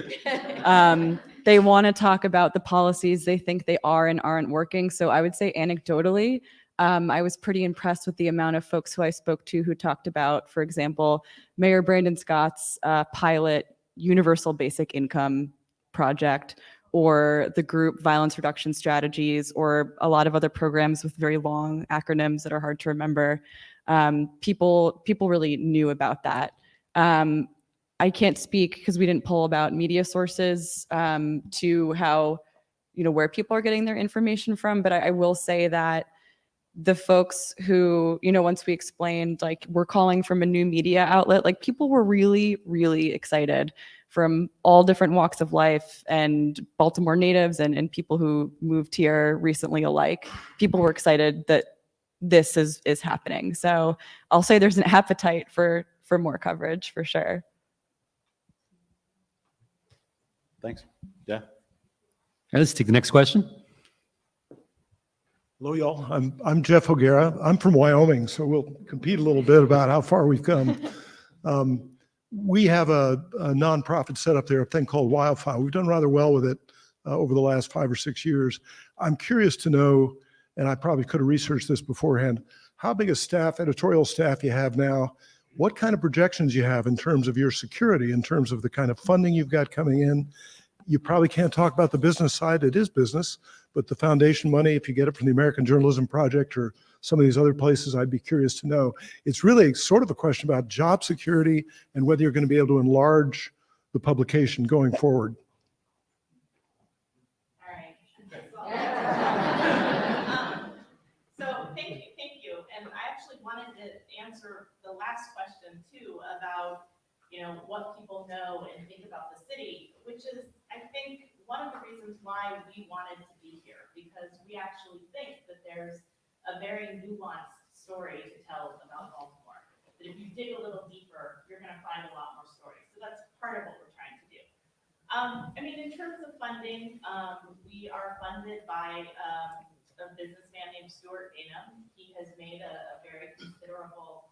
They want to talk about the policies they think they are and aren't working. So I would say anecdotally, I was pretty impressed with the amount of folks who I spoke to who talked about, for example, Mayor Brandon Scott's pilot universal basic income project, or the group violence reduction strategies, or a lot of other programs with very long acronyms that are hard to remember. People really knew about that. I can't speak, because we didn't poll about media sources, to how, where people are getting their information from. But I will say that the folks who, once we explained, like, we're calling from a new media outlet, like, people were really, really excited, from all different walks of life, and Baltimore natives and people who moved here recently alike. People were excited that this is happening. So I'll say there's an appetite for more coverage, for sure. Thanks. Yeah. All right, let's take the next question. Hello, y'all. I'm Jeff O'Gara. I'm from Wyoming, so we'll compete a little bit about how far we've come. We have a nonprofit set up there, a thing called Wildfire. We've done rather well with it over the last 5 or 6 years. I'm curious to know, and I probably could have researched this beforehand, how big a staff, editorial staff, you have now, what kind of projections you have in terms of your security, in terms of the kind of funding you've got coming in. You probably can't talk about the business side. It is business, but the foundation money, if you get it from the American Journalism Project or some of these other places, I'd be curious to know. It's really sort of a question about job security and whether you're going to be able to enlarge the publication going forward. All right. So thank you. And I actually wanted to answer the last question too about, what people know and think about the city, which is, I think, one of the reasons why we wanted to be here, because we actually think that there's a very nuanced story to tell about Baltimore. That if you dig a little deeper, you're going to find a lot more stories. So that's part of what we're trying to do. In terms of funding, we are funded by a businessman named Stuart Bainham. He has made a very considerable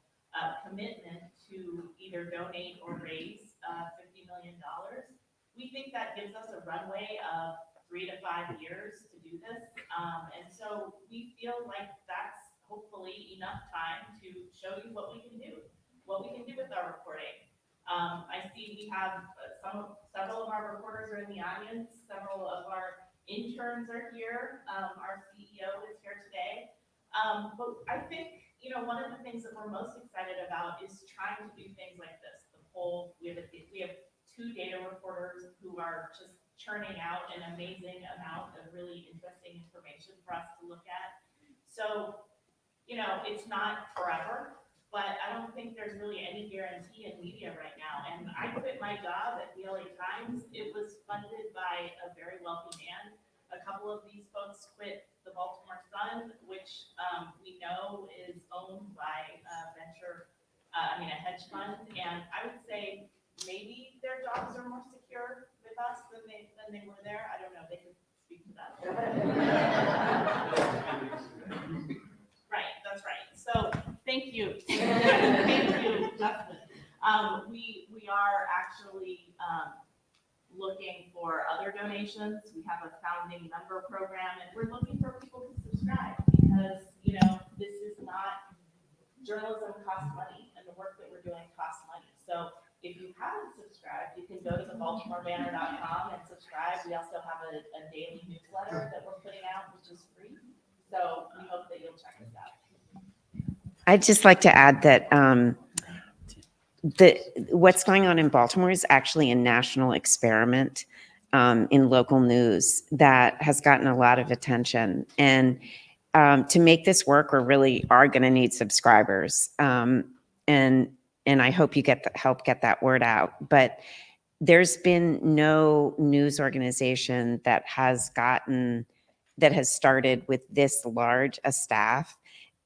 commitment to either donate or raise $50 million. We think that gives us a runway of 3 to 5 years to do this. And so we feel like that's hopefully enough time to show you what we can do with our reporting. I see we have several of our reporters are in the audience. Several of our interns are here. Our CEO is here today. But I think, one of the things that we're most excited about is trying to do things like this. We have 2 data reporters who are just churning out an amazing amount of really interesting information for us to look at. So, it's not forever, but I don't think there's really any guarantee in media right now. And I quit my job at the LA Times. It was funded by a very wealthy man. A couple of these folks quit the Baltimore Sun, which we know is owned by a hedge fund. And I would say maybe their jobs are more secure with us than they were there. I don't know. They could speak to that. Right. That's right. So thank you. Thank you, Justin. We are actually looking for other donations. We have a founding member program, and we're looking for people to subscribe because, this is not, journalism costs money, and the work that we're doing costs money. So if you haven't subscribed, you can go to the BaltimoreBanner.com and subscribe. We also have a daily newsletter that we're putting out, which is free. So we hope that you'll check us out. I'd just like to add that what's going on in Baltimore is actually a national experiment in local news that has gotten a lot of attention. And to make this work, we really are going to need subscribers. And I hope you help get that word out. But there's been no news organization that has started with this large a staff.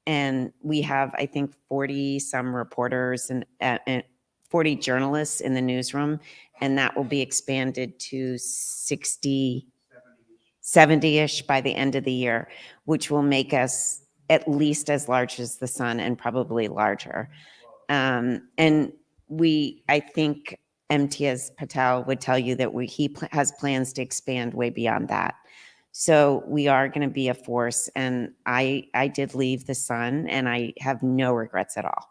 And we have, I think, 40 some reporters and 40 journalists in the newsroom, and that will be expanded to 60, 70-ish by the end of the year, which will make us at least as large as the Sun and probably larger. And I think Imtiaz Patel would tell you that he has plans to expand way beyond that. So we are going to be a force, and I did leave the Sun, and I have no regrets at all.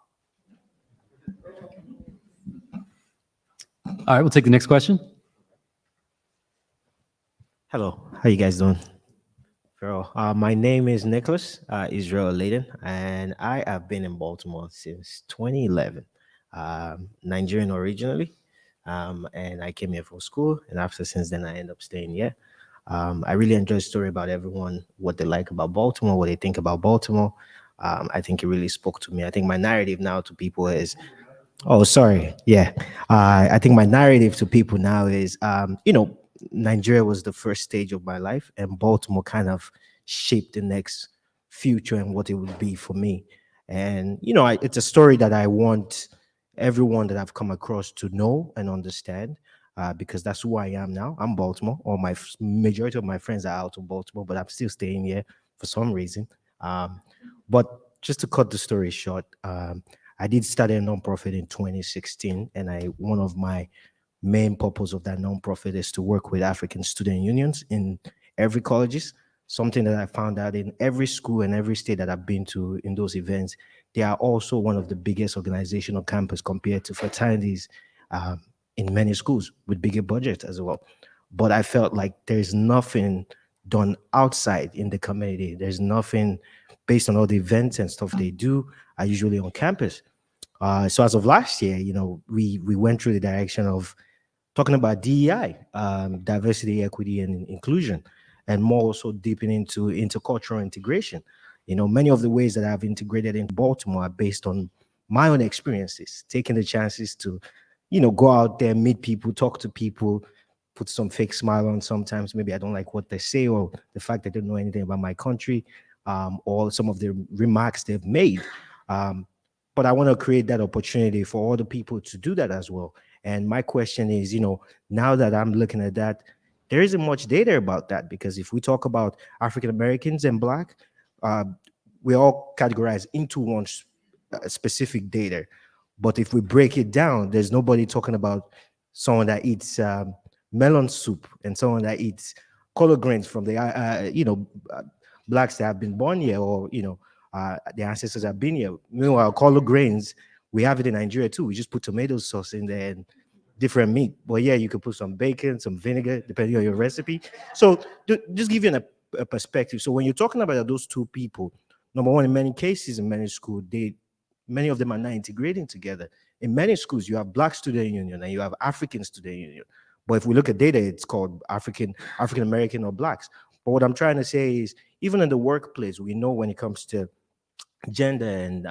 All right, we'll take the next question. Hello, how you guys doing? My name is Nicholas Israel Layden, and I have been in Baltimore since 2011. Nigerian originally, and I came here for school, and since then I ended up staying here. I really enjoy the story about everyone, what they like about Baltimore, what they think about Baltimore. I think it really spoke to me. I think my narrative now to people is, I think my narrative to people now is, Nigeria was the first stage of my life, and Baltimore kind of shaped the next future and what it would be for me. And, it's a story that I want everyone that I've come across to know and understand. Because that's who I am now. I'm Baltimore, or majority of my friends are out of Baltimore, but I'm still staying here for some reason. But just to cut the story short, I did start a nonprofit in 2016, and one of my main purpose of that nonprofit is to work with African student unions in every colleges. something that I found out in every school and every state that I've been to in those events, they are also one of the biggest organizations on campus compared to fraternities in many schools with bigger budgets as well. But I felt like there's nothing done outside in the community. There's nothing based on all the events and stuff they do are usually on campus. So as of last year, we went through the direction of talking about DEI, diversity, equity, and inclusion, and more also deepening into intercultural integration. Many of the ways that I've integrated in Baltimore are based on my own experiences, taking the chances to, go out there, meet people, talk to people, put some fake smile on sometimes. Maybe I don't like what they say or the fact that they don't know anything about my country, or some of the remarks they've made. But I want to create that opportunity for other people to do that as well. And my question is, now that I'm looking at that, there isn't much data about that, because if we talk about African Americans and Black, we all categorize into one specific data. But if we break it down, there's nobody talking about someone that eats melon soup and someone that eats collard greens from the Blacks that have been born here, or the ancestors have been here. Meanwhile, collard greens, we have it in Nigeria too. We just put tomato sauce in there and different meat. But yeah, you could put some bacon, some vinegar, depending on your recipe. So just give you a perspective. So when you're talking about those two people, number one, in many cases, in many schools, many of them are not integrating together. In many schools, you have Black student union and you have African student union. But if we look at data, it's called African American or Blacks. But what I'm trying to say is, even in the workplace, we know when it comes to gender and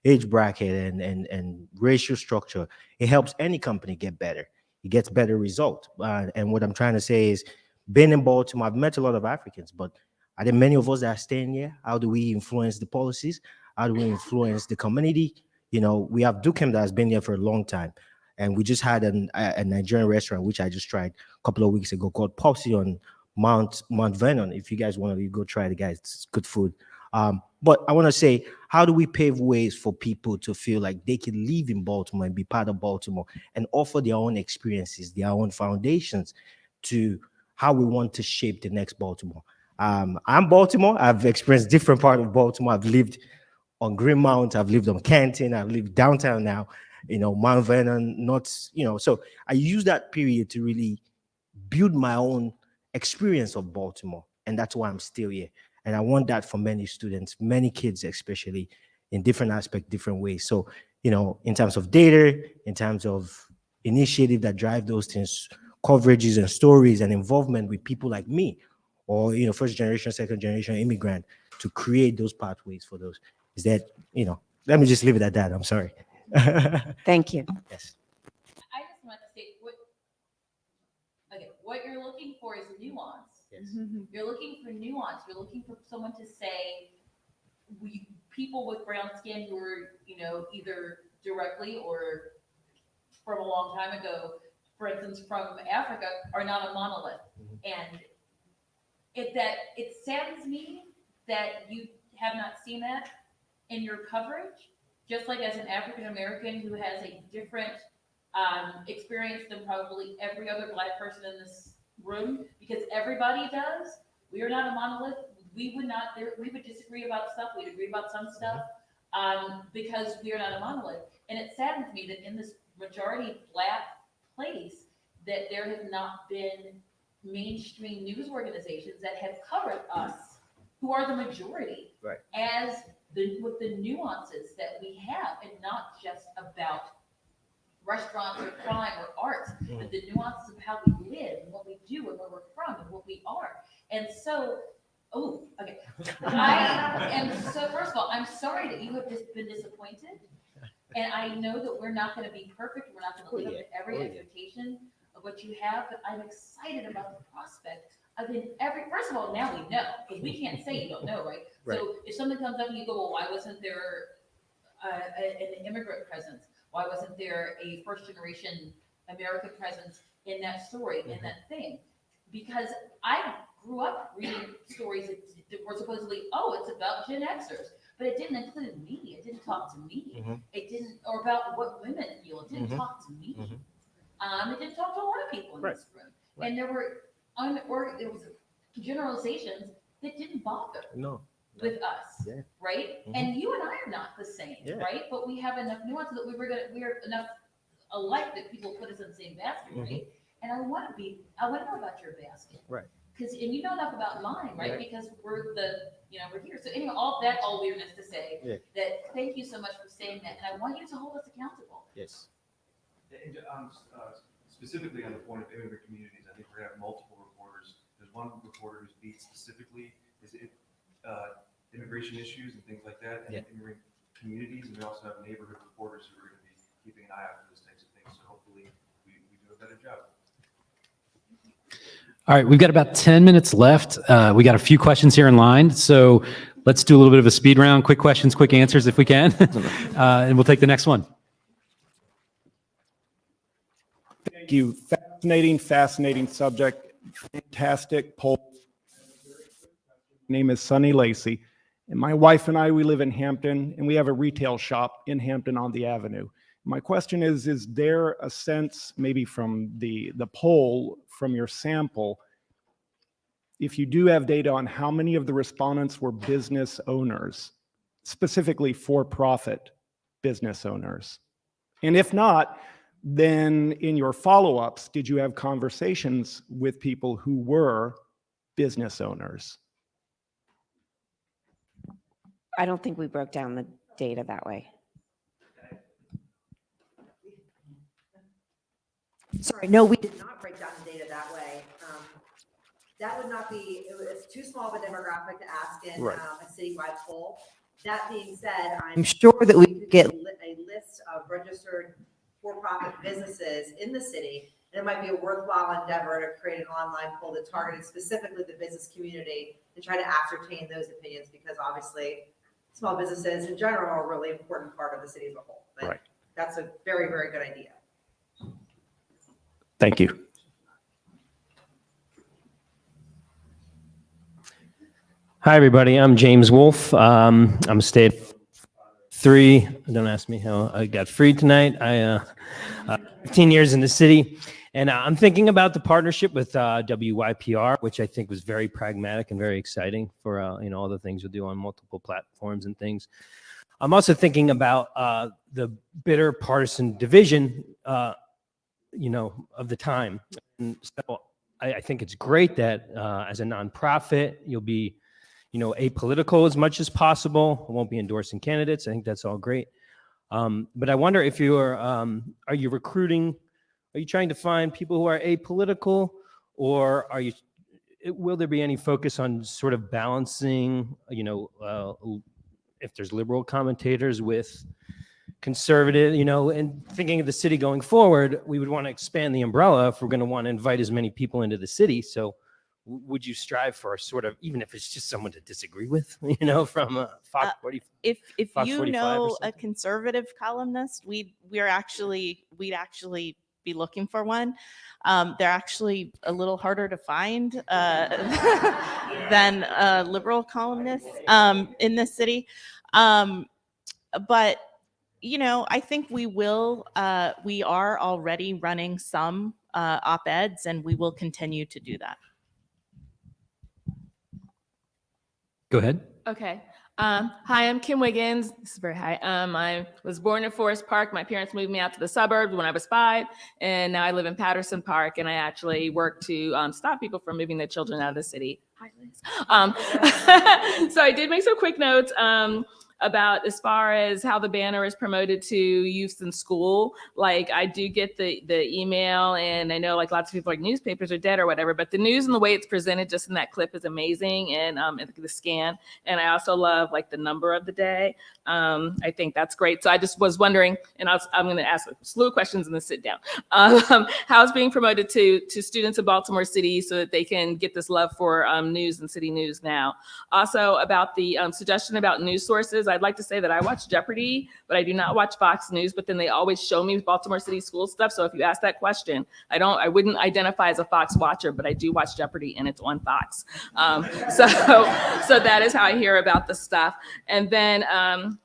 age bracket and racial structure, it helps any company get better. It gets better result. And what I'm trying to say is, being in Baltimore, I've met a lot of Africans, but are there many of us that are staying here? How do we influence the policies? How do we influence the community? We have Dukem that has been here for a long time. And we just had a Nigerian restaurant, which I just tried a couple of weeks ago, called Popsy on Mount Vernon. If you guys want to go try it, guys, it's good food. But I want to say, how do we pave ways for people to feel like they can live in Baltimore and be part of Baltimore and offer their own experiences, their own foundations to how we want to shape the next Baltimore? I'm Baltimore. I've experienced different part of Baltimore. I've lived on Greenmount. I've lived on Canton. I've lived downtown now, Mount Vernon, so I use that period to really build my own experience of Baltimore. And that's why I'm still here. And I want that for many students, many kids, especially in different aspects, different ways. So, in terms of data, in terms of initiative that drive those things, coverages and stories and involvement with people like me, or, first generation, second generation immigrant, to create those pathways for those. Is that, let me just leave it at that. I'm sorry. Thank you. Yes. I just want to say what you're looking for is nuance. Yes. You're looking for nuance. You're looking for someone to say, people with brown skin who are, either directly or from a long time ago, for instance, from Africa, are not a monolith. And it saddens me that you have not seen that in your coverage, just like as an African American who has a different experience than probably every other Black person in this room, because everybody does. We are not a monolith. We would disagree about stuff. We'd agree about some stuff, because we are not a monolith. And it saddens me that in this majority Black place, that there have not been mainstream news organizations that have covered us, who are the majority, right, as with the nuances that we have, and not just about restaurants or crime or arts, but the nuances of how we live and what we do and where we're from and what we are. And so, I am so, first of all, I'm sorry that you have just been disappointed. And I know that we're not going to be perfect. We're not going to live up to every expectation of what you have, but I'm excited about the prospect of first of all, now we know, because we can't say you don't know, right? So if something comes up and you go, well, why wasn't there an immigrant presence? Why wasn't there a first generation American presence in that story, in that thing? Because I grew up reading stories that were supposedly, it's about Gen Xers, but it didn't include me. It didn't talk to me. It didn't, or about what women feel. It didn't talk to me. It didn't talk to a lot of people in this room. And there were, it was generalizations that didn't bother No. with us, Yeah. right? Mhm. And you and I are not the same, Yeah. right? But we have enough nuance that we're enough alike that people put us in the same basket, Mhm. right? And I want to know about your basket. Right. Because, and you know enough about mine, right? Right. Because we're here. So anyway, all weirdness to say Yeah. that thank you so much for saying that. And I want you to hold us accountable. Yes. And specifically on the point of immigrant communities, I think we're gonna have multiple reporters. There's one reporter whose beat specifically is immigration issues and things like that, and Yeah. immigrant communities, and we also have neighborhood reporters who are gonna be keeping an eye out for those types of things. So hopefully we do a better job. All right, we've got about 10 minutes left. We got a few questions here in line, so let's do a little bit of a speed round. Quick questions, quick answers if we can, and we'll take the next one. Thank you. Fascinating subject. Fantastic poll. Name is Sunny Lacey, and my wife and I, we live in Hampton, and we have a retail shop in Hampton on the Avenue. My question is there a sense, maybe from the poll, from your sample, if you do have data on how many of the respondents were business owners, specifically for-profit business owners? And if not, then in your follow-ups, did you have conversations with people who were business owners? I don't think we broke down the data that way. Sorry, no, we did not break down the data that way. That would not be, it was too small of a demographic to ask in Right. a citywide poll. That being said, I'm sure that we could get a list of registered for-profit businesses in the city. And it might be a worthwhile endeavor to create an online poll that targeted specifically the business community and try to ascertain those opinions, because obviously small businesses in general are a really important part of the city as a whole. But Right. that's a very, very good idea. Thank you. Hi, everybody. I'm James Wolf. I'm a state 3. Don't ask me how I got freed tonight. I 15 years in the city, and I'm thinking about the partnership with WYPR, which I think was very pragmatic and very exciting for all the things you'll do on multiple platforms and things. I'm also thinking about the bitter partisan division, of the time. And so I think it's great that as a nonprofit, you'll be apolitical as much as possible. I won't be endorsing candidates. I think that's all great. But I wonder if are you recruiting, are you trying to find people who are apolitical, or will there be any focus on sort of balancing, if there's liberal commentators with conservative, and thinking of the city going forward, we would want to expand the umbrella if we're going to want to invite as many people into the city. So would you strive for a sort of, even if it's just someone to disagree with, from Fox 40? If Fox you 45 or know something? a conservative columnist, we'd actually be looking for one. They're actually a little harder to find than liberal columnists in this city. But I think we are already running some op-eds, and we will continue to do that. Go ahead. Okay. Hi, I'm Kim Wiggins. This is very high. I was born in Forest Park. My parents moved me out to the suburbs when I was 5, and now I live in Patterson Park, and I actually work to stop people from moving their children out of the city. Hi, Liz. So I did make some quick notes about as far as how the banner is promoted to youth in school. Like, I do get the email, and I know like lots of people like newspapers are dead or whatever, but the news and the way it's presented just in that clip is amazing, and the scan. And I also love like the number of the day. I think that's great. So I just was wondering, and I'm going to ask a slew of questions and then sit down. How it's being promoted to students in Baltimore City so that they can get this love for news and city news now. Also about the suggestion about news sources, I'd like to say that I watch Jeopardy, but I do not watch Fox News, but then they always show me Baltimore City school stuff. So if you ask that question, I wouldn't identify as a Fox watcher, but I do watch Jeopardy and it's on Fox. So So that is how I hear about the stuff. And then,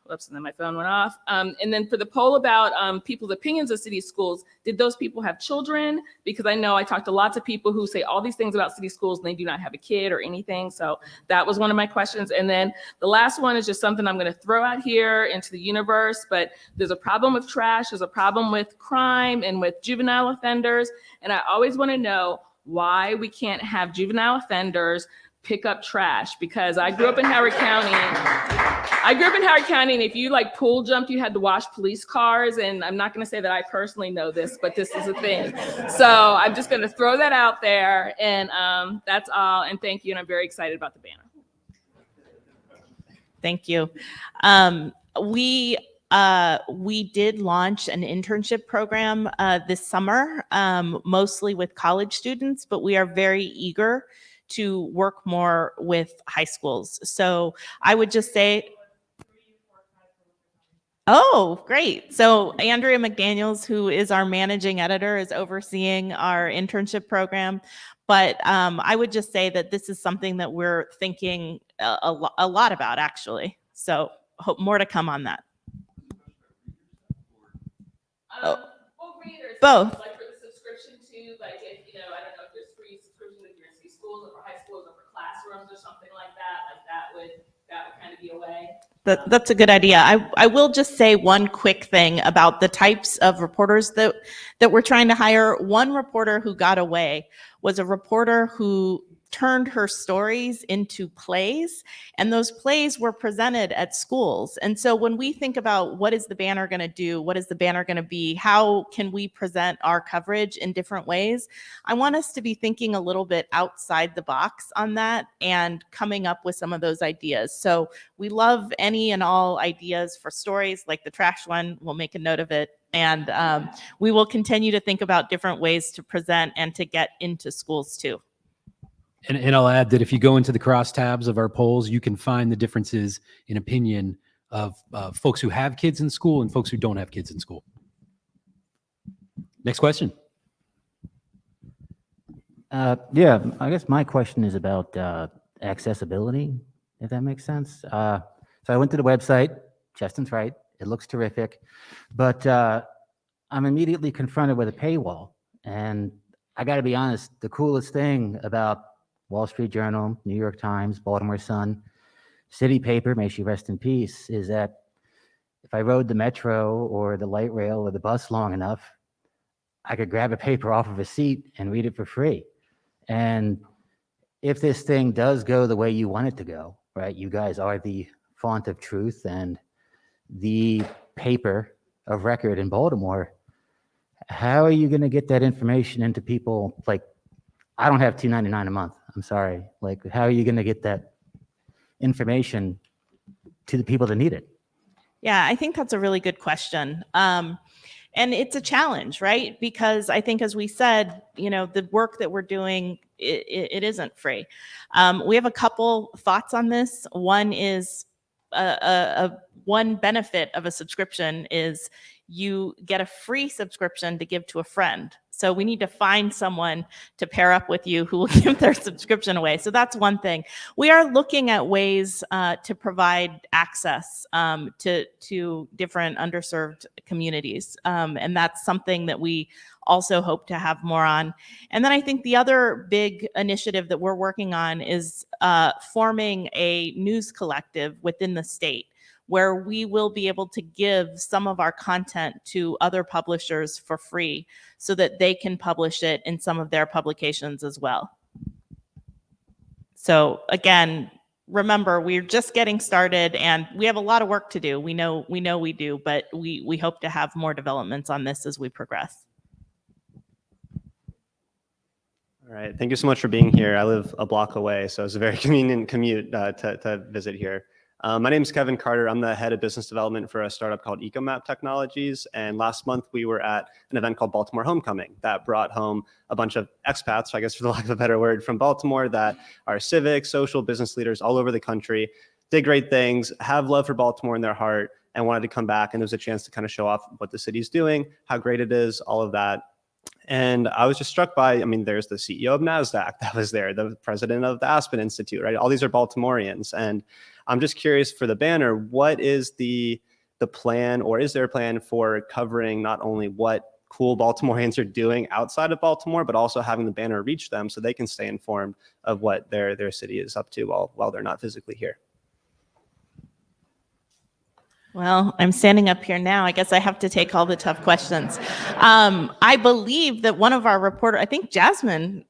whoops, and then my phone went off. And then for the poll about people's opinions of city schools, did those people have children? Because I know I talked to lots of people who say all these things about city schools and they do not have a kid or anything. So that was one of my questions. And then the last one is just something I'm going to throw out here into the universe, but there's a problem with trash, there's a problem with crime and with juvenile offenders. And I always want to know why we can't have juvenile offenders pick up trash, because I grew up in Howard County. And if you like pool jumped, you had to wash police cars. And I'm not going to say that I personally know this, but this is a thing. So I'm just going to throw that out there. And that's all. And thank you. And I'm very excited about the banner. Thank you. We did launch an internship program this summer, mostly with college students, but we are very eager to work more with high schools. So I would just say, oh, great. So Andrea McDaniels, who is our managing editor, is overseeing our internship program. But I would just say that this is something that we're thinking a lot about, actually. So hope more to come on that. Both. Like for the subscription to, like, if, you know, I don't know if there's free subscription if you're in city schools or for high schools or for classrooms or something like that would kind of be a way. That's a good idea. I will just say one quick thing about the types of reporters that we're trying to hire. One reporter who got away was a reporter who turned her stories into plays, and those plays were presented at schools. And so when we think about what is the banner going to do, what is the banner going to be, how can we present our coverage in different ways, I want us to be thinking a little bit outside the box on that and coming up with some of those ideas. So we love any and all ideas for stories like the trash one. We'll make a note of it. And we will continue to think about different ways to present and to get into schools too. And I'll add that if you go into the crosstabs of our polls, you can find the differences in opinion of folks who have kids in school and folks who don't have kids in school. Next question. Yeah, I guess my question is about accessibility, if that makes sense. So I went to the website, Cheston's right, it looks terrific, but I'm immediately confronted with a paywall. And I got to be honest, the coolest thing about Wall Street Journal, New York Times, Baltimore Sun, City Paper, may she rest in peace, is that if I rode the metro or the light rail or the bus long enough, I could grab a paper off of a seat and read it for free. And if this thing does go the way you want it to go, right, you guys are the font of truth and the paper of record in Baltimore, how are you going to get that information into people? Like, I don't have $2.99 a month. I'm sorry. Like, how are you going to get that information to the people that need it? Yeah, I think that's a really good question. And it's a challenge, right? Because I think, as we said, you know, the work that we're doing, it isn't free. We have a couple thoughts on this. One is one benefit of a subscription is you get a free subscription to give to a friend. So we need to find someone to pair up with you who will give their subscription away. So that's one thing. We are looking at ways to provide access to different underserved communities. And that's something that we also hope to have more on. And then I think the other big initiative that we're working on is forming a news collective within the state, where we will be able to give some of our content to other publishers for free so that they can publish it in some of their publications as well. So again, remember, we're just getting started and we have a lot of work to do. We know we do, but we hope to have more developments on this as we progress. All right, thank you so much for being here. I live a block away, so it's a very convenient commute to visit here. My name is Kevin Carter. I'm the head of business development for a startup called EcoMap Technologies. And last month we were at an event called Baltimore Homecoming that brought home a bunch of expats, I guess for the lack of a better word, from Baltimore that are civic, social, business leaders all over the country, did great things, have love for Baltimore in their heart, and wanted to come back. And there was a chance to kind of show off what the city's doing, how great it is, all of that. And I was just struck by, I mean, there's the CEO of NASDAQ that was there, the president of the Aspen Institute, right? All these are Baltimoreans. And I'm just curious for the banner, what is the plan, or is there a plan for covering not only what cool Baltimoreans are doing outside of Baltimore, but also having the banner reach them so they can stay informed of what their city is up to while they're not physically here? Well, I'm standing up here now. I guess I have to take all the tough questions. I believe that one of our reporters, I think Jasmine,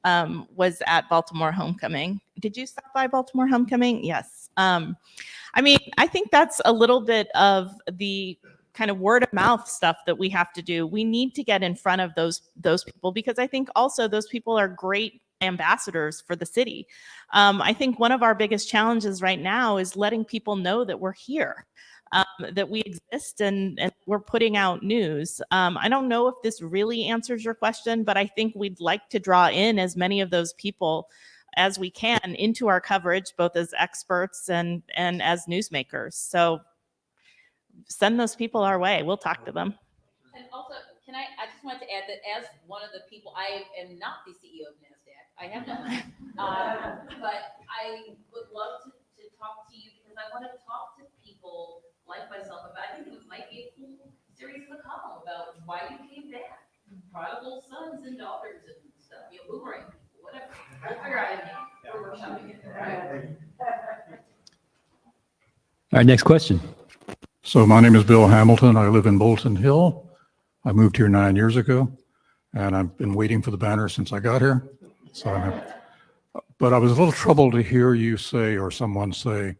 was at Baltimore Homecoming. Did you stop by Baltimore Homecoming? Yes. I mean, I think that's a little bit of the kind of word of mouth stuff that we have to do. We need to get in front of those people, because I think also those people are great ambassadors for the city. I think one of our biggest challenges right now is letting people know that we're here. That we exist and we're putting out news. I don't know if this really answers your question, but I think we'd like to draw in as many of those people as we can into our coverage, both as experts and as newsmakers. So send those people our way. We'll talk to them. And also, I just wanted to add that as one of the people, I am not the CEO of NASDAQ. I have not. But I would love to talk to you, because I want to talk to people like myself about, I think it might be a cool series of a column about why you came back, prodigal sons and daughters and stuff, boomerang people, whatever. We'll figure out a name. We're workshopping it. All right, next question. So my name is Bill Hamilton. I live in Bolton Hill. I moved here 9 years ago, and I've been waiting for the banner since I got here. But I was a little troubled to hear you say, or someone say,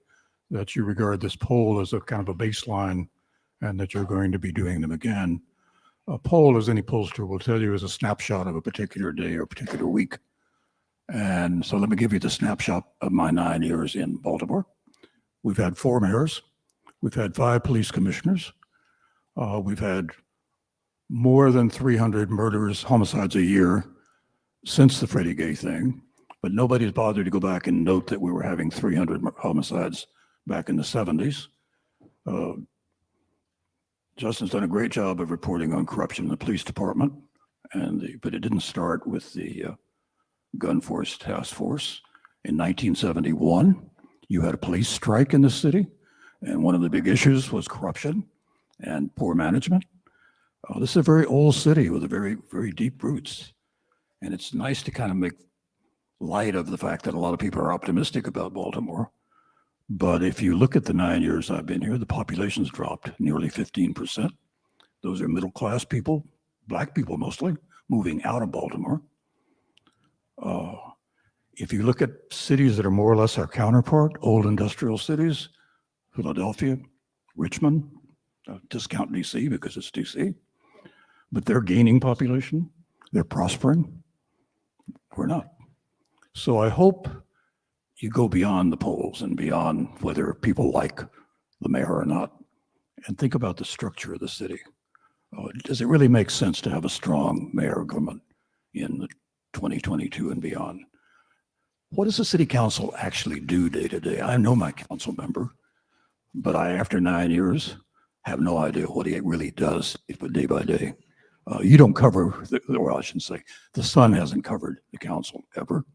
that you regard this poll as a kind of a baseline and that you're going to be doing them again. A poll, as any pollster will tell you, is a snapshot of a particular day or a particular week. And so let me give you the snapshot of my 9 years in Baltimore. We've had 4 mayors. We've had 5 police commissioners. We've had more than 300 murders, homicides a year since the Freddie Gay thing. But nobody's bothered to go back and note that we were having 300 homicides back in the 70s. Justin's done a great job of reporting on corruption in the police department, but it didn't start with the gun force task force. In 1971, you had a police strike in the city, and one of the big issues was corruption and poor management. This is a very old city with a very, very deep roots, and it's nice to kind of make light of the fact that a lot of people are optimistic about Baltimore. But if you look at the 9 years I've been here, the population's dropped nearly 15%. Those are middle-class people, Black people mostly, moving out of Baltimore. If you look at cities that are more or less our counterpart, old industrial cities, Philadelphia, Richmond, discount DC because it's DC, but they're gaining population, they're prospering, we're not. So I hope you go beyond the polls and beyond whether people like the mayor or not, and think about the structure of the city. Does it really make sense to have a strong mayor government in 2022 and beyond? What does the city council actually do day to day? I know my council member, but I, after 9 years, have no idea what he really does day by day. You don't cover, well, I shouldn't say, the Sun hasn't covered the council ever.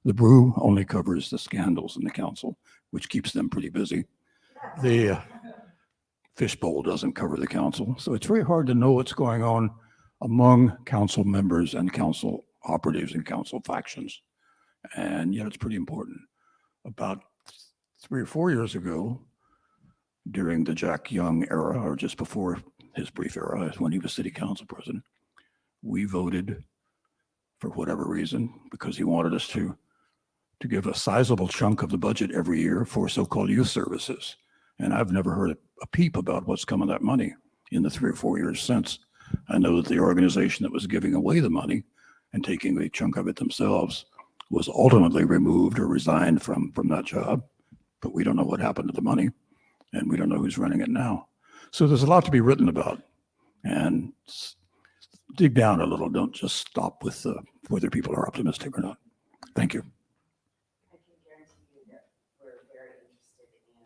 The Brew only covers the scandals in the council, which keeps them pretty busy. The Fishbowl doesn't cover the council. So it's very hard to know what's going on among council members and council operatives and council factions. And yet it's pretty important. About 3 or 4 years ago, during the Jack Young era, or just before his brief era, when he was city council president, we voted for whatever reason, because he wanted us to give a sizable chunk of the budget every year for so-called youth services. And I've never heard a peep about what's come of that money in the 3 or 4 years since. I know that the organization that was giving away the money and taking a chunk of it themselves was ultimately removed or resigned from that job, but we don't know what happened to the money, and we don't know who's running it now. So there's a lot to be written about, and dig down a little. Don't just stop with whether people are optimistic or not. Thank you. I can guarantee you that we're very interested in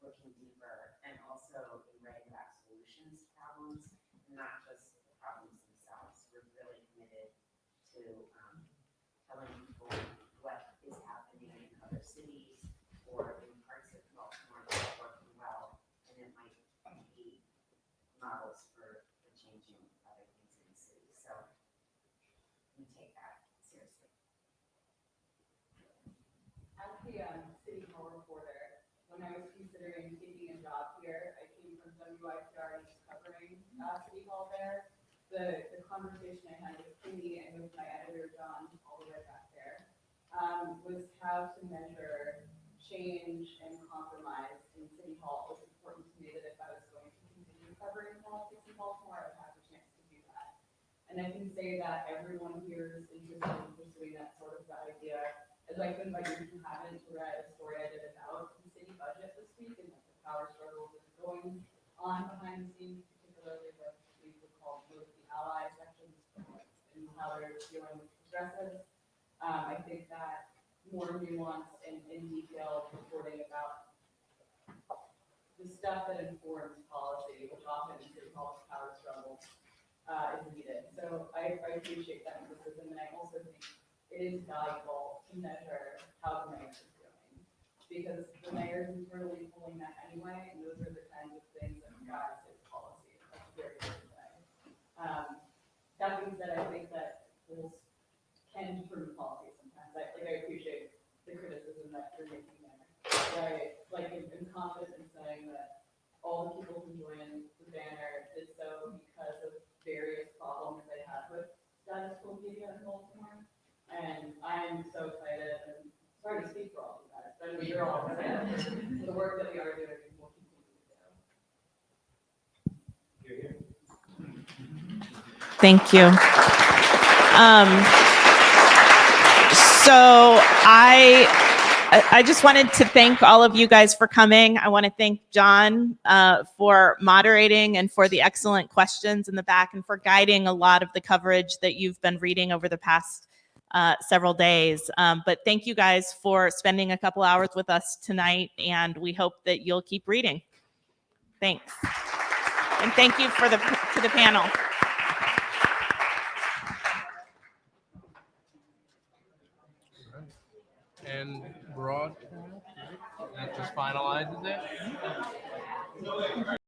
looking deeper and also in writing back solutions to problems, not just the problems themselves. We're really committed to telling people what is happening in other cities or in parts of Baltimore that are working well, and it might be models for changing other things in the city. So we take that seriously. As the city hall reporter, when I was considering taking a job here, I came from WIPR and was covering city hall there. The conversation I had with Cindy and with my editor, John, all the way back there, was how to measure change and compromise in city hall. It was important to me that if I was going to continue covering politics in Baltimore, I would have the chance to do that. And I can say that everyone here is interested in pursuing that sort of idea. I'd like to invite you who haven't read a story I did about the city budget this week and the power struggles that are going on behind the scenes, particularly what we would call the ally sections and how they're dealing with stresses. I think that more nuanced and detailed reporting about the stuff that informs policy, which often is called power struggles, is needed. So I appreciate that emphasis, and I also think it is valuable to measure how the mayor is doing, because the mayor is internally pulling that anyway, and those are the kinds of things that guide his policy. That's very good way. That being said, I think that rules can improve policy sometimes. I appreciate the criticism that you're making there. But I'm confident in saying that all the people who joined the banner did so because of various problems they had with status quo media in Baltimore. And I'm so excited, and sorry to speak for all of you guys, but I know you're all excited for the work that we are doing and will continue to do. Thank you. So I just wanted to thank all of you guys for coming. I want to thank John for moderating and for the excellent questions in the back and for guiding a lot of the coverage that you've been reading over the past several days. But thank you guys for spending a couple hours with us tonight, and we hope that you'll keep reading. Thanks. And thank you to the panel. And broad, that just finalizes it.